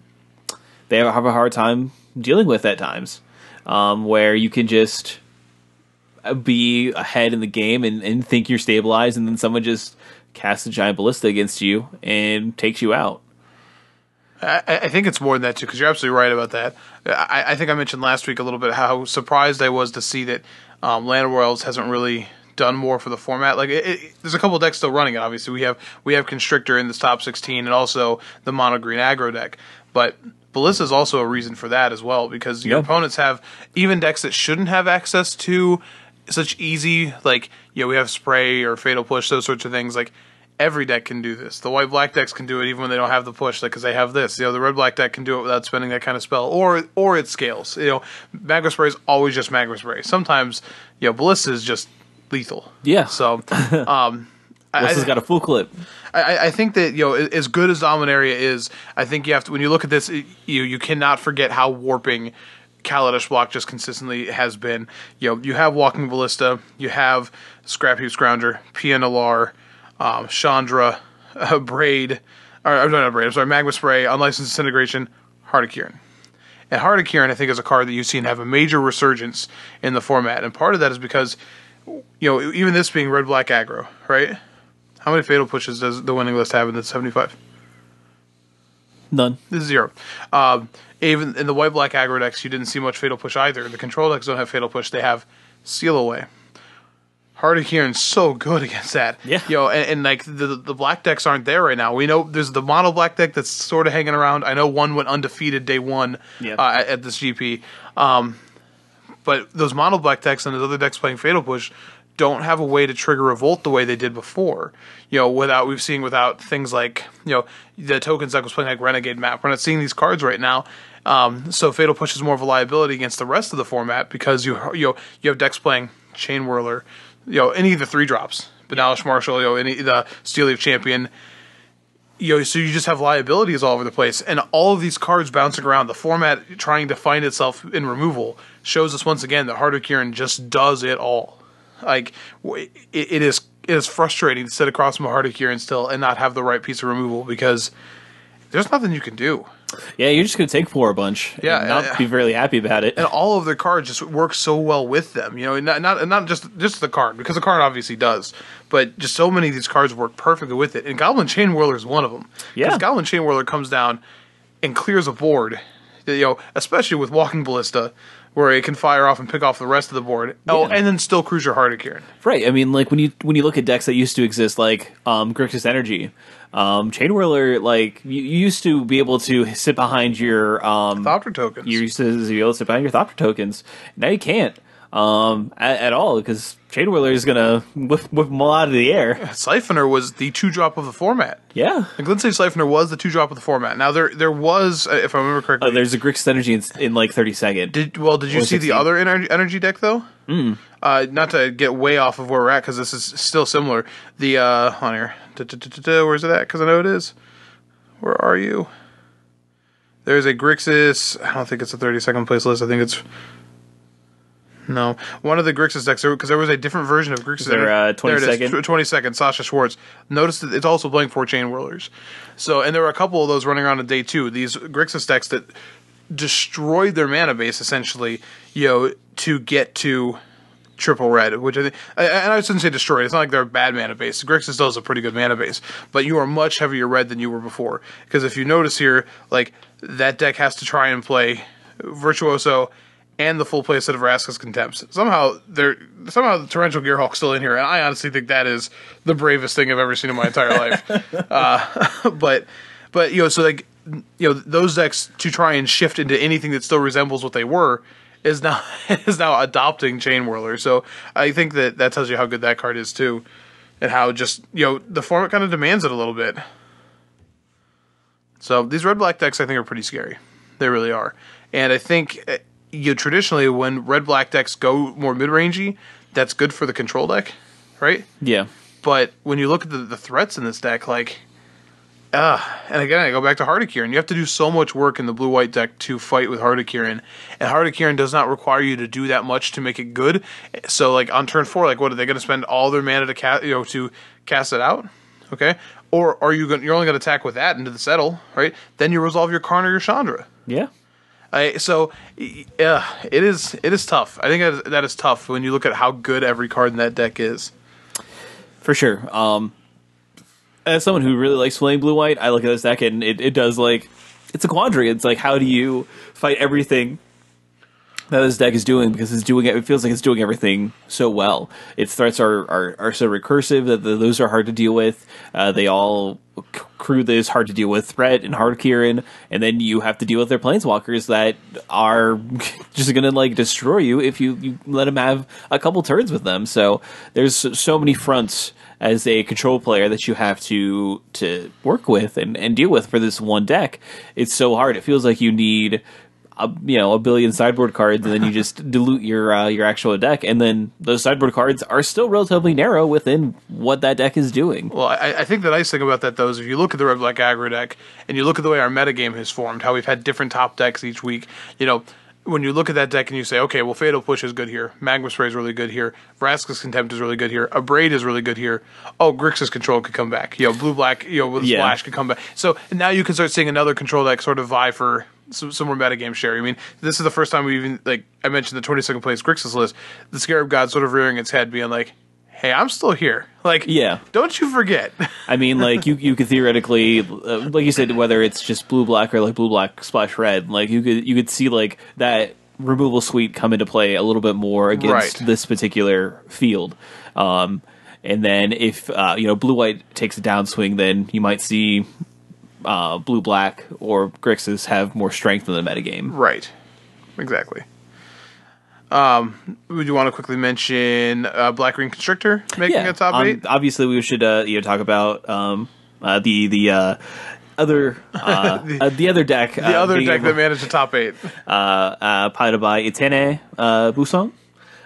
a hard time dealing with at times, where you can just be ahead in the game and think you're stabilized, and then someone just casts a giant ballista against you and takes you out. I think it's more than that, too, because you're absolutely right about that. I think I mentioned last week a little bit how surprised I was to see that Land of Royals hasn't really done more for the format. Like there's a couple decks still running it. Obviously, we have Constrictor in this top 16, and also the mono green aggro deck, but Ballista is also a reason for that as well, because your opponents have even decks that shouldn't have access to such easy, like, we have Spray or Fatal Push, those sorts of things. Like, every deck can do this. The white-black decks can do it even when they don't have the push, because they have this. The red-black deck can do it without spending that kind of spell, or it scales. Magma Spray is always just Magma Spray. Sometimes, Ballista is just lethal. Yeah. So, Ballista's got a full clip. I think that as good as Dominaria is, I think you have to, when you look at this, you cannot forget how warping Kaladesh block just consistently has been. You have Walking Ballista, you have Scrap Heap Scrounger, Pianalar, Chandra, Braid, or not Braid, I'm sorry, Magma Spray, Unlicensed Disintegration, Heart of Kieran. And Heart of Kieran, I think, is a card that you've seen have a major resurgence in the format, and part of that is because even this being red-black aggro, right? How many Fatal Pushes does the winning list have in the 75? None. This is 0. Even in the white-black aggro decks, you didn't see much Fatal Push either. The control decks don't have Fatal Push. They have Seal Away. Heart of Kieran's so good against that. Yeah. And like the black decks aren't there right now. We know there's the mono black deck that's sort of hanging around. I know one went undefeated day 1 at this GP. But those mono black decks and those other decks playing Fatal Push don't have a way to trigger Revolt the way they did before. Without things like, the tokens that was playing like Renegade Map. We're not seeing these cards right now. So Fatal Push is more of a liability against the rest of the format, because you have decks playing Chain Whirler, any of the 3-drops, Banalish Marshal, the Steel Leaf Champion. So you just have liabilities all over the place, and all of these cards bouncing around. The format trying to find itself in removal shows us once again that Heart of Kieran just does it all. Like, it is frustrating to sit across from a Heart of Kieran still and not have the right piece of removal, because there's nothing you can do. Yeah, you're just going to take 4 a bunch and not be really happy about it. And all of their cards just work so well with them. Not just the card, because the card obviously does, but just so many of these cards work perfectly with it. And Goblin Chain Whirler is one of them. Yeah. Because Goblin Chain Whirler comes down and clears a board especially with Walking Ballista, where it can fire off and pick off the rest of the board. Yeah. Oh, and then still cruise your Hardikiran. Right. I mean, like when you look at decks that used to exist, like Grixis Energy, Chain Whirler, like you used to be able to sit behind your Thopter tokens. You used to be able to sit behind your Thopter tokens. Now you can't at all because Chain Whirler is gonna whip them all out of the air. Siphoner was the 2-drop of the format. Yeah, the Glintstave Siphoner was the 2-drop of the format. Now there was, if I remember correctly, there's a Grixis Energy in like 30-second. Did you see the other energy deck though? Not to get way off of where we're at because this is still similar. The on here, where's it at? Because I know it is. Where are you? There's a Grixis. I don't think it's a 32nd place list. I think it's. No, one of the Grixis decks, because there was a different version of Grixis. There 22nd? 22nd, Sasha Schwartz. Notice that it's also playing 4 Chain Whirlers. So, and there were a couple of those running around on day 2. These Grixis decks that destroyed their mana base, essentially, to get to triple red, which I think, and I shouldn't say destroyed, it's not like they're a bad mana base. Grixis still has a pretty good mana base, but you are much heavier red than you were before. Because if you notice here, like, that deck has to try and play Virtuoso and the full play set of Vraska's Contempts. Somehow the Torrential Gearhulk's still in here, and I honestly think that is the bravest thing I've ever seen in my entire life. But so like those decks to try and shift into anything that still resembles what they were is now adopting Chain Whirler. So I think that tells you how good that card is too, and how just the format kind of demands it a little bit. So these red-black decks I think are pretty scary. They really are, and I think. Traditionally, when red-black decks go more mid-rangey, that's good for the control deck, right? Yeah. But when you look at the threats in this deck, like, and again, I go back to Hardikiran. You have to do so much work in the blue-white deck to fight with Hardikiran, and Hardikiran does not require you to do that much to make it good. So, like, on turn 4, like, what, are they going to spend all their mana to cast it out? Okay? Or are you're only going to attack with that into the settle, right? Then you resolve your Karn or your Chandra. Yeah. So, yeah, it is tough. I think that is tough when you look at how good every card in that deck is. For sure. As someone who really likes playing blue-white, I look at this deck and it does, like, it's a quandary. It's like, how do you fight everything that this deck is doing, because it feels like it's doing everything so well. Its threats are so recursive that those are hard to deal with. They all crew that is hard to deal with, Threat and Hardikiran, and then you have to deal with their planeswalkers that are just gonna like destroy you if you let them have a couple turns with them. So there's so many fronts as a control player that you have to work with and deal with for this one deck. It's so hard. It feels like you need a billion sideboard cards, and then you just dilute your actual deck, and then those sideboard cards are still relatively narrow within what that deck is doing. Well, I think the nice thing about that, though, is if you look at the red-black aggro deck, and you look at the way our metagame has formed, how we've had different top decks each week, when you look at that deck and you say, okay, well, Fatal Push is good here, Magma Spray is really good here, Vraska's Contempt is really good here, Abrade is really good here, Grixis Control could come back, blue-black, with a splash could come back. So now you can start seeing another control deck sort of vie for some more metagame share. I mean, this is the first time we even, like, I mentioned the 22nd place Grixis list, the Scarab God sort of rearing its head, being like, hey, I'm still here. Like, yeah, don't you forget. I mean, like, you could theoretically, like you said, whether it's just blue-black or, like, blue-black splash red, like, you could see, like, that removal suite come into play a little bit more against this particular field. And then if, blue-white takes a downswing, then you might see blue-black or Grixis have more strength in the metagame. Right. Exactly. Would you want to quickly mention Black-Green Constrictor making a top 8? Obviously, we should talk about the other deck. The other deck that managed a top 8. Piloted by Itene Busong.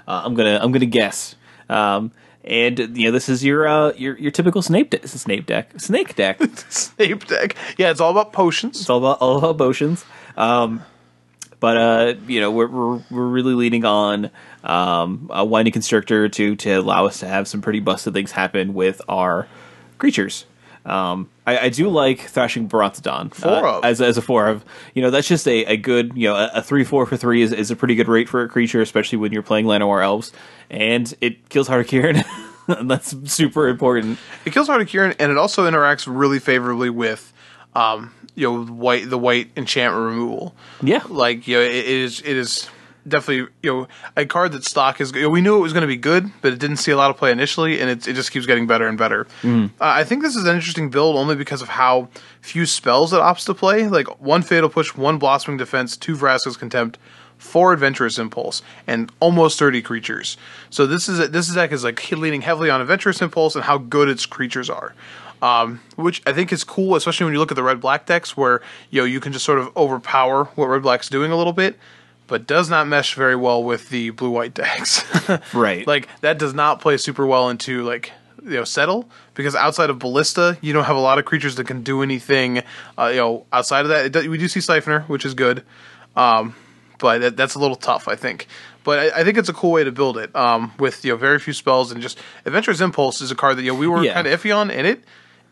I'm gonna guess. And this is your typical snake deck. Snake deck. Snape deck. Yeah, it's all about potions. It's all about potions. But we're really leaning on a Winding Constrictor to allow us to have some pretty busted things happen with our creatures. I do like Thrashing Barontodon as a 4 of. That's just a good, a 3/4 for 3 is a pretty good rate for a creature, especially when you're playing Llanowar Elves, and it kills Hardikiran. And that's super important. It kills Hardikiran, and it also interacts really favorably with the white enchantment removal. Yeah. Like, it is definitely, a card that stock is, we knew it was going to be good, but it didn't see a lot of play initially, and it just keeps getting better and better. I think this is an interesting build only because of how few spells it opts to play. Like, 1 Fatal Push, 1 Blossoming Defense, 2 Vraska's Contempt, 4 Adventurous Impulse, and almost 30 creatures. So this deck is like leaning heavily on Adventurous Impulse and how good its creatures are. Which I think is cool, especially when you look at the red-black decks where, you can just sort of overpower what red-black's doing a little bit, but does not mesh very well with the blue-white decks. Right. Like, that does not play super well into, like, Settle, because outside of Ballista, you don't have a lot of creatures that can do anything, outside of that. We do see Siphoner, which is good, but that's a little tough, I think. But I think it's a cool way to build it, with, very few spells, and just Adventurous Impulse is a card that, we were kind of iffy on, and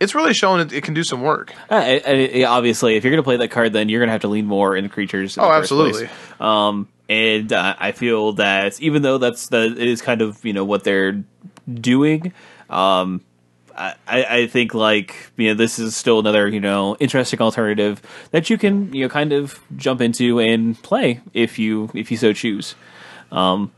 it's really shown it can do some work. Obviously, if you're going to play that card, then you're going to have to lean more into creatures. In the first absolutely. Place. And I feel that even though it is kind of what they're doing, I think this is still another interesting alternative that you can kind of jump into and play if you so choose. I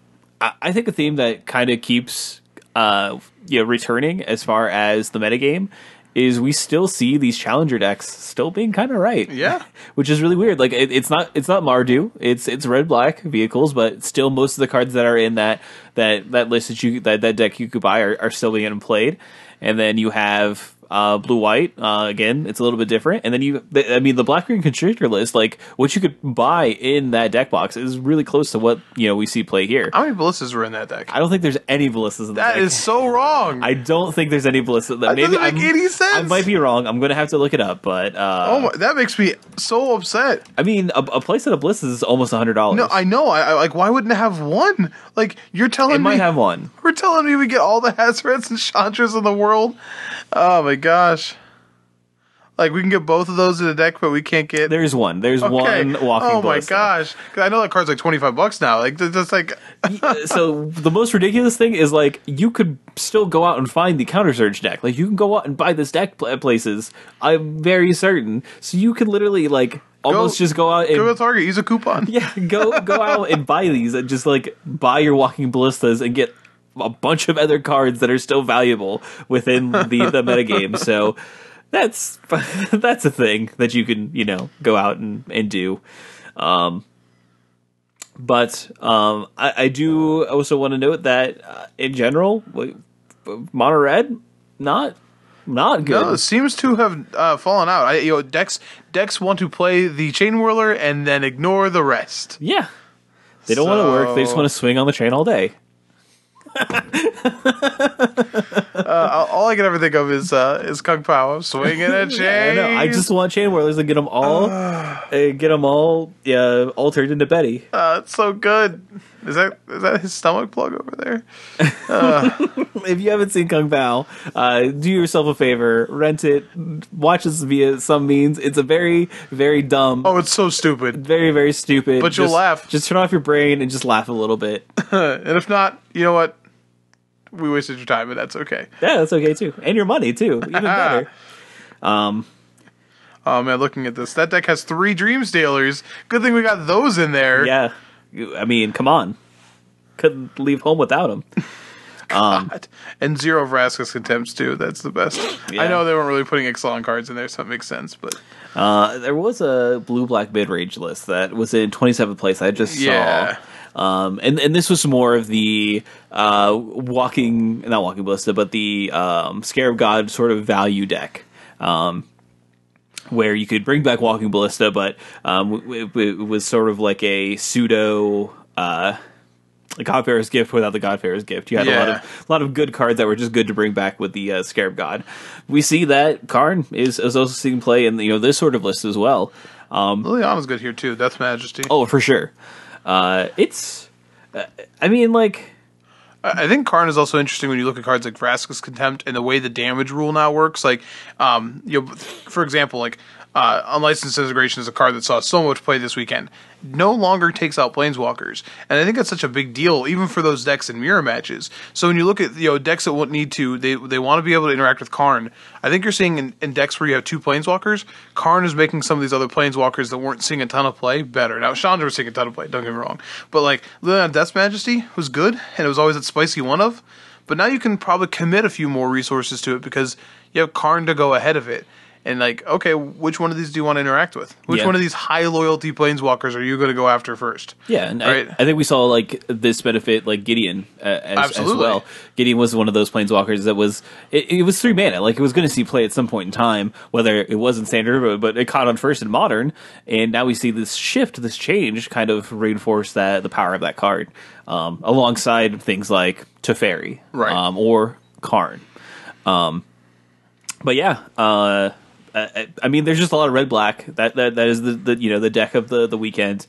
think a theme that kind of keeps returning as far as the metagame is we still see these challenger decks still being kind of right. Yeah. Which is really weird. Like it's not Mardu, it's red black vehicles, but still most of the cards that are in that list that deck you could buy are still being played. And then you have blue white, again, it's a little bit different. And then the black green constrictor list, like what you could buy in that deck box is really close to what we see play here. How many ballistas were in that deck? I don't think there's any ballistas in that deck. That is so wrong. I don't think there's any ballistas. That doesn't make any sense. I might be wrong. I'm going to have to look it up, but that makes me so upset. I mean, a playset of ballistas is almost $100. No, I know. I like, why wouldn't it have one? Like, you're telling me it might have one. We're telling me we get all the Hazarets and Chandras in the world. Oh my gosh. Like, we can get both of those in the deck, but we can't get... There's one. There's one walking Oh my ballista. gosh. 'Cause I know that card's like $25 now. Like, that's like... So, the most ridiculous thing is, like, you could still go out and find the Counter Surge deck. Like, you can go out and buy this deck places. I'm very certain. So, you could literally, like, almost just go out and... Go to Target, use a coupon. Yeah, go out and buy these and just, like, buy your walking ballistas and get a bunch of other cards that are still valuable within the metagame. So that's a thing that you can go out and do. But I do also want to note that in general, mono red not good. No, it seems to have fallen out. Decks want to play the Chain Whirler and then ignore the rest. Yeah, they don't want to work. They just want to swing on the chain all day. All I can ever think of is Kung Pao swinging a chain. Yeah, I know. I just want chain whirlers and get them all, altered into Betty. It's so good. Is that his stomach plug over there? If you haven't seen Kung Pao, do yourself a favor, rent it, watch this via some means. It's a very, very dumb. Oh, it's so stupid. Very, very stupid. But you'll laugh. Just turn off your brain and just laugh a little bit. And if not, you know what? We wasted your time, and that's okay. Yeah, that's okay too, and your money too. Even better. Oh man, looking at this, that deck has 3 Dream Stealers. Good thing we got those in there. Yeah, I mean, come on, couldn't leave home without them. And 0 Vraska's Contempts too. That's the best. Yeah. I know they weren't really putting Ixalan cards in there, so that makes sense. But there was a blue-black mid-range list that was in 27th place. I just saw. And this was more of the not walking ballista, but the Scarab God sort of value deck, where you could bring back walking ballista, but it was sort of like a pseudo Godfarer's Gift without the Godfarer's Gift. You had a lot of good cards that were just good to bring back with the Scarab God. We see that Karn is also seeing play in this sort of list as well. Liliana's good here too. Death Majesty. Oh, for sure. I think Karn is also interesting when you look at cards like Vraska's Contempt and the way the damage rule now works. Like, for example, like Unlicensed Disintegration is a card that saw so much play this weekend, no longer takes out Planeswalkers. And I think that's such a big deal, even for those decks in mirror matches. So when you look at decks that won't need to, they want to be able to interact with Karn. I think you're seeing in decks where you have 2 Planeswalkers, Karn is making some of these other Planeswalkers that weren't seeing a ton of play better. Now, Chandra was seeing a ton of play, don't get me wrong. But like, Liliana Death's Majesty was good, and it was always that spicy one of. But now you can probably commit a few more resources to it because you have Karn to go ahead of it. And like, okay, which one of these do you want to interact with? Which one of these high loyalty Planeswalkers are you going to go after first? Yeah, and right? I think we saw like this benefit like Gideon as well. Gideon was one of those Planeswalkers that was it was 3 mana, like it was going to see play at some point in time, whether it was in Standard, but it caught on first in Modern, and now we see this shift, this change, kind of reinforce the power of that card, alongside things like Teferi, right, or Karn, but yeah. I mean, there's just a lot of red black. That is the deck of the weekend.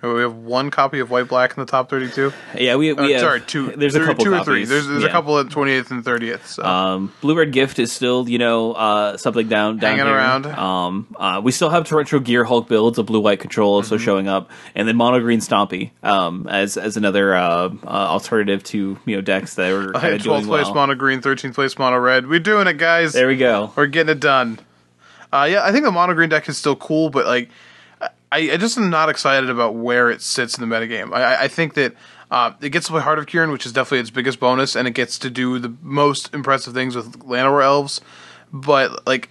We have 1 copy of white black in the top 32. Yeah, we have. Sorry, 2. There's a couple 2 or copies. 3. There's a couple at 28th and 30th. So. Blue red gift is still something down hanging here. Around. We still have Torrential Gear Hulk builds, a blue white control also showing up, and then mono green Stompy as another alternative to decks that are kind of doing 12th place mono green, 13th place mono red. We're doing it, guys. There we go. We're getting it done. Yeah, I think the mono green deck is still cool, but like. I just am not excited about where it sits in the metagame. I think that it gets to play Heart of Kieran, which is definitely its biggest bonus, and it gets to do the most impressive things with Llanowar Elves. But, like,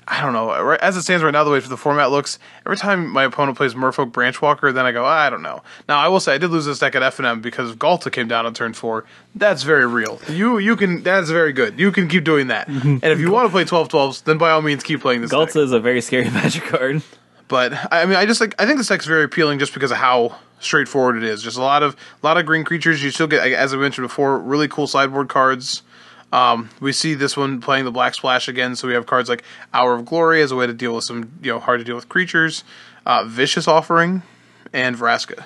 I don't know. As it stands right now, the way the format looks, every time my opponent plays Merfolk Branchwalker, then I go, I don't know. Now, I will say, I did lose this deck at FNM because Galta came down on turn 4. That's very real. You can. That's very good. You can keep doing that. And if you want to play 12/12s, then by all means keep playing this Galta deck. is a very scary Magic card. But I mean, I think this deck's very appealing just because of how straightforward it is. Just a lot of green creatures. You still get, as I mentioned before, really cool sideboard cards. We see this one playing the Black Splash again, so we have cards like Hour of Glory as a way to deal with some hard to deal with creatures, Vicious Offering, and Vraska.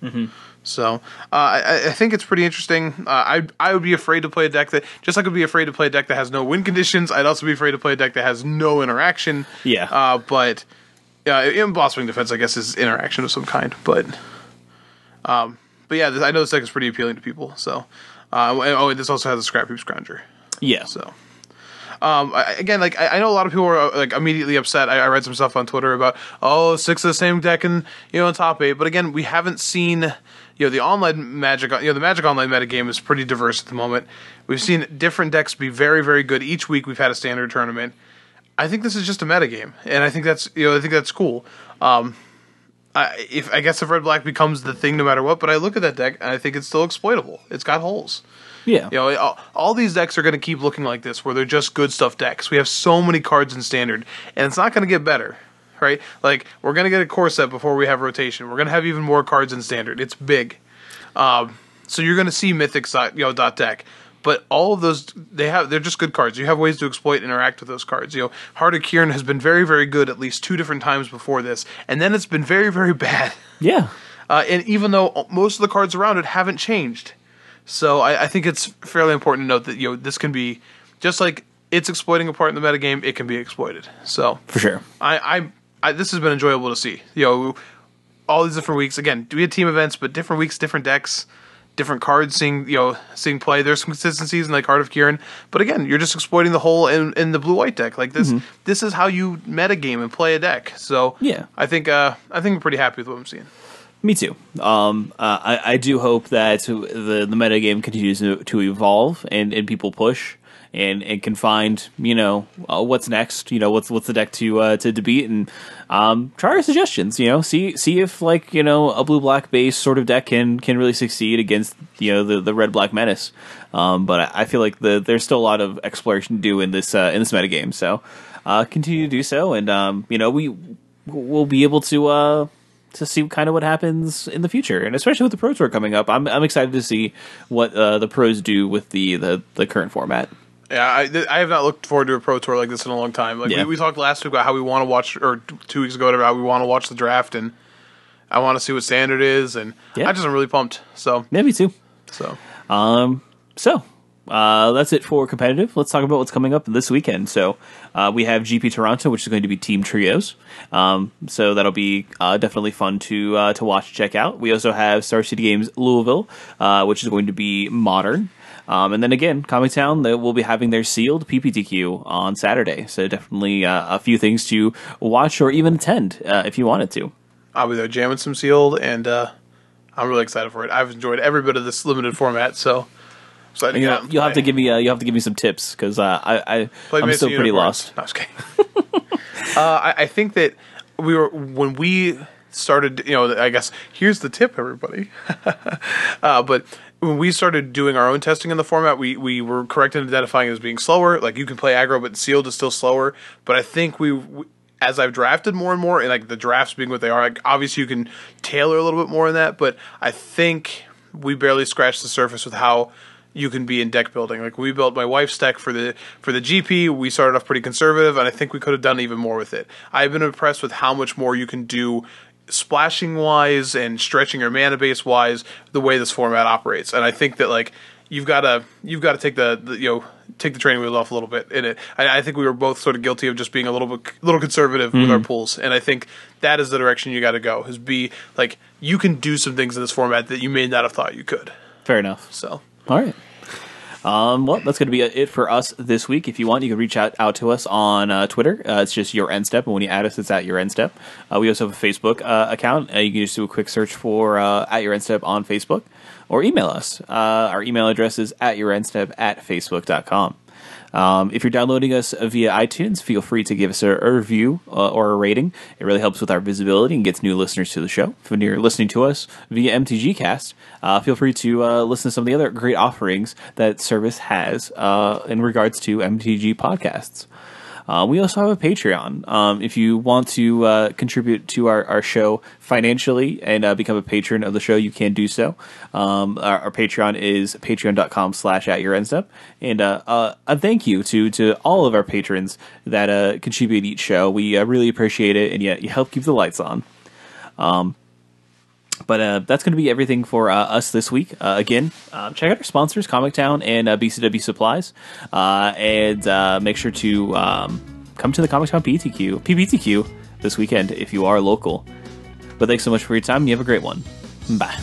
Mm-hmm. So I think it's pretty interesting. I would be afraid to play a deck that, just like I would be afraid to play a deck that has no win conditions. I'd also be afraid to play a deck that has no interaction. Yeah. But. In Blossoming Defense, I guess, is interaction of some kind, but yeah, I know this deck is pretty appealing to people. So, this also has a Scrap Heap Scrounger. Yeah. So, again, like I know a lot of people are like immediately upset. I read some stuff on Twitter about 6 of the same deck in in top 8, but again, we haven't seen the online Magic. The Magic Online metagame is pretty diverse at the moment. We've seen different decks be very, very good each week. We've had a Standard tournament. I think this is just a metagame, and I think that's cool. I guess if red black becomes the thing no matter what, but I look at that deck and I think it's still exploitable. It's got holes. Yeah. All these decks are going to keep looking like this, where they're just good stuff decks. We have so many cards in Standard, and it's not going to get better, right? Like, we're going to get a core set before we have rotation. We're going to have even more cards in Standard. It's big. So you're going to see Mythics .deck. But all of those, they're just good cards. You have ways to exploit and interact with those cards. Heart of Kieran has been very, very good at least 2 different times before this, and then it's been very, very bad. Yeah. And even though most of the cards around it haven't changed. So I think it's fairly important to note that this can be, just like it's exploiting a part in the metagame, it can be exploited. So for sure. This has been enjoyable to see. All these different weeks. Again, we had team events, but different weeks, different decks. Different cards seeing play. There's some consistencies in like Heart of Kieran, but again, you're just exploiting the hole in the blue white deck. Like this, This is how you metagame and play a deck. So yeah, I think I'm pretty happy with what I'm seeing. Me too. I do hope that the metagame continues to evolve and people push and can find what's next. What's the deck to beat and try our suggestions. See if like a blue black base sort of deck can really succeed against the red black menace. But I feel like there's still a lot of exploration to do in this metagame. So continue to do so, and we'll be able to see kind of what happens in the future, and especially with the Pro Tour coming up, I'm excited to see what the pros do with the current format. Yeah, I have not looked forward to a Pro Tour like this in a long time. Like we talked last week about how we want to watch, or 2 weeks ago, whatever, how we want to watch the draft, and I want to see what Standard is, and I just am really pumped. So yeah, me too. So that's it for competitive. Let's talk about what's coming up this weekend. So we have GP Toronto, which is going to be team trios. So that'll be definitely fun to watch, check out. We also have Star City Games Louisville, which is going to be modern. And then again, Comic Town, they will be having their sealed PPTQ on Saturday. So definitely a few things to watch or even attend if you wanted to. I'll be there jamming some sealed, and I'm really excited for it. I've enjoyed every bit of this limited format, so excited to get out and you'll have to play. give me some tips because I'm Play still pretty lost. No, I was kidding. I think that when we started, I guess here's the tip, everybody. But when we started doing our own testing in the format, we were correct in identifying it as being slower. Like, you can play aggro, but sealed is still slower. But I think as I've drafted more and more, and like the drafts being what they are, like obviously you can tailor a little bit more in that. But I think we barely scratched the surface with how you can be in deck building. Like, we built my wife's deck for the GP. We started off pretty conservative, and I think we could have done even more with it. I've been impressed with how much more you can do splashing wise and stretching your mana base wise the way this format operates. And I think that, like, you've got to take take the training wheels off a little bit in it. I think we were both sort of guilty of just being a little conservative with our pools, and I think that is the direction you got to go. Is be like, you can do some things in this format that you may not have thought you could. Fair enough. So, all right. Well, that's going to be it for us this week. If you want, you can reach out to us on Twitter. It's just Your End Step, and when you add us, it's at Your End Step. We also have a Facebook account. You can just do a quick search for at Your End Step on Facebook, or email us. Our email address is atyourendstep@facebook.com. If you're downloading us via iTunes, feel free to give us a review or a rating. It really helps with our visibility and gets new listeners to the show. When you're listening to us via MTG Cast, feel free to listen to some of the other great offerings that service has in regards to MTG podcasts. We also have a Patreon. If you want to contribute to our show financially and become a patron of the show, you can do so. Our Patreon is patreon.com/atyourendstep. And a thank you to all of our patrons that contribute each show. We really appreciate it, and you help keep the lights on. But that's going to be everything for us this week. Again, check out our sponsors, Comic Town and BCW Supplies. And make sure to come to the Comic Town PPTQ this weekend if you are local. But thanks so much for your time, and you have a great one. Bye.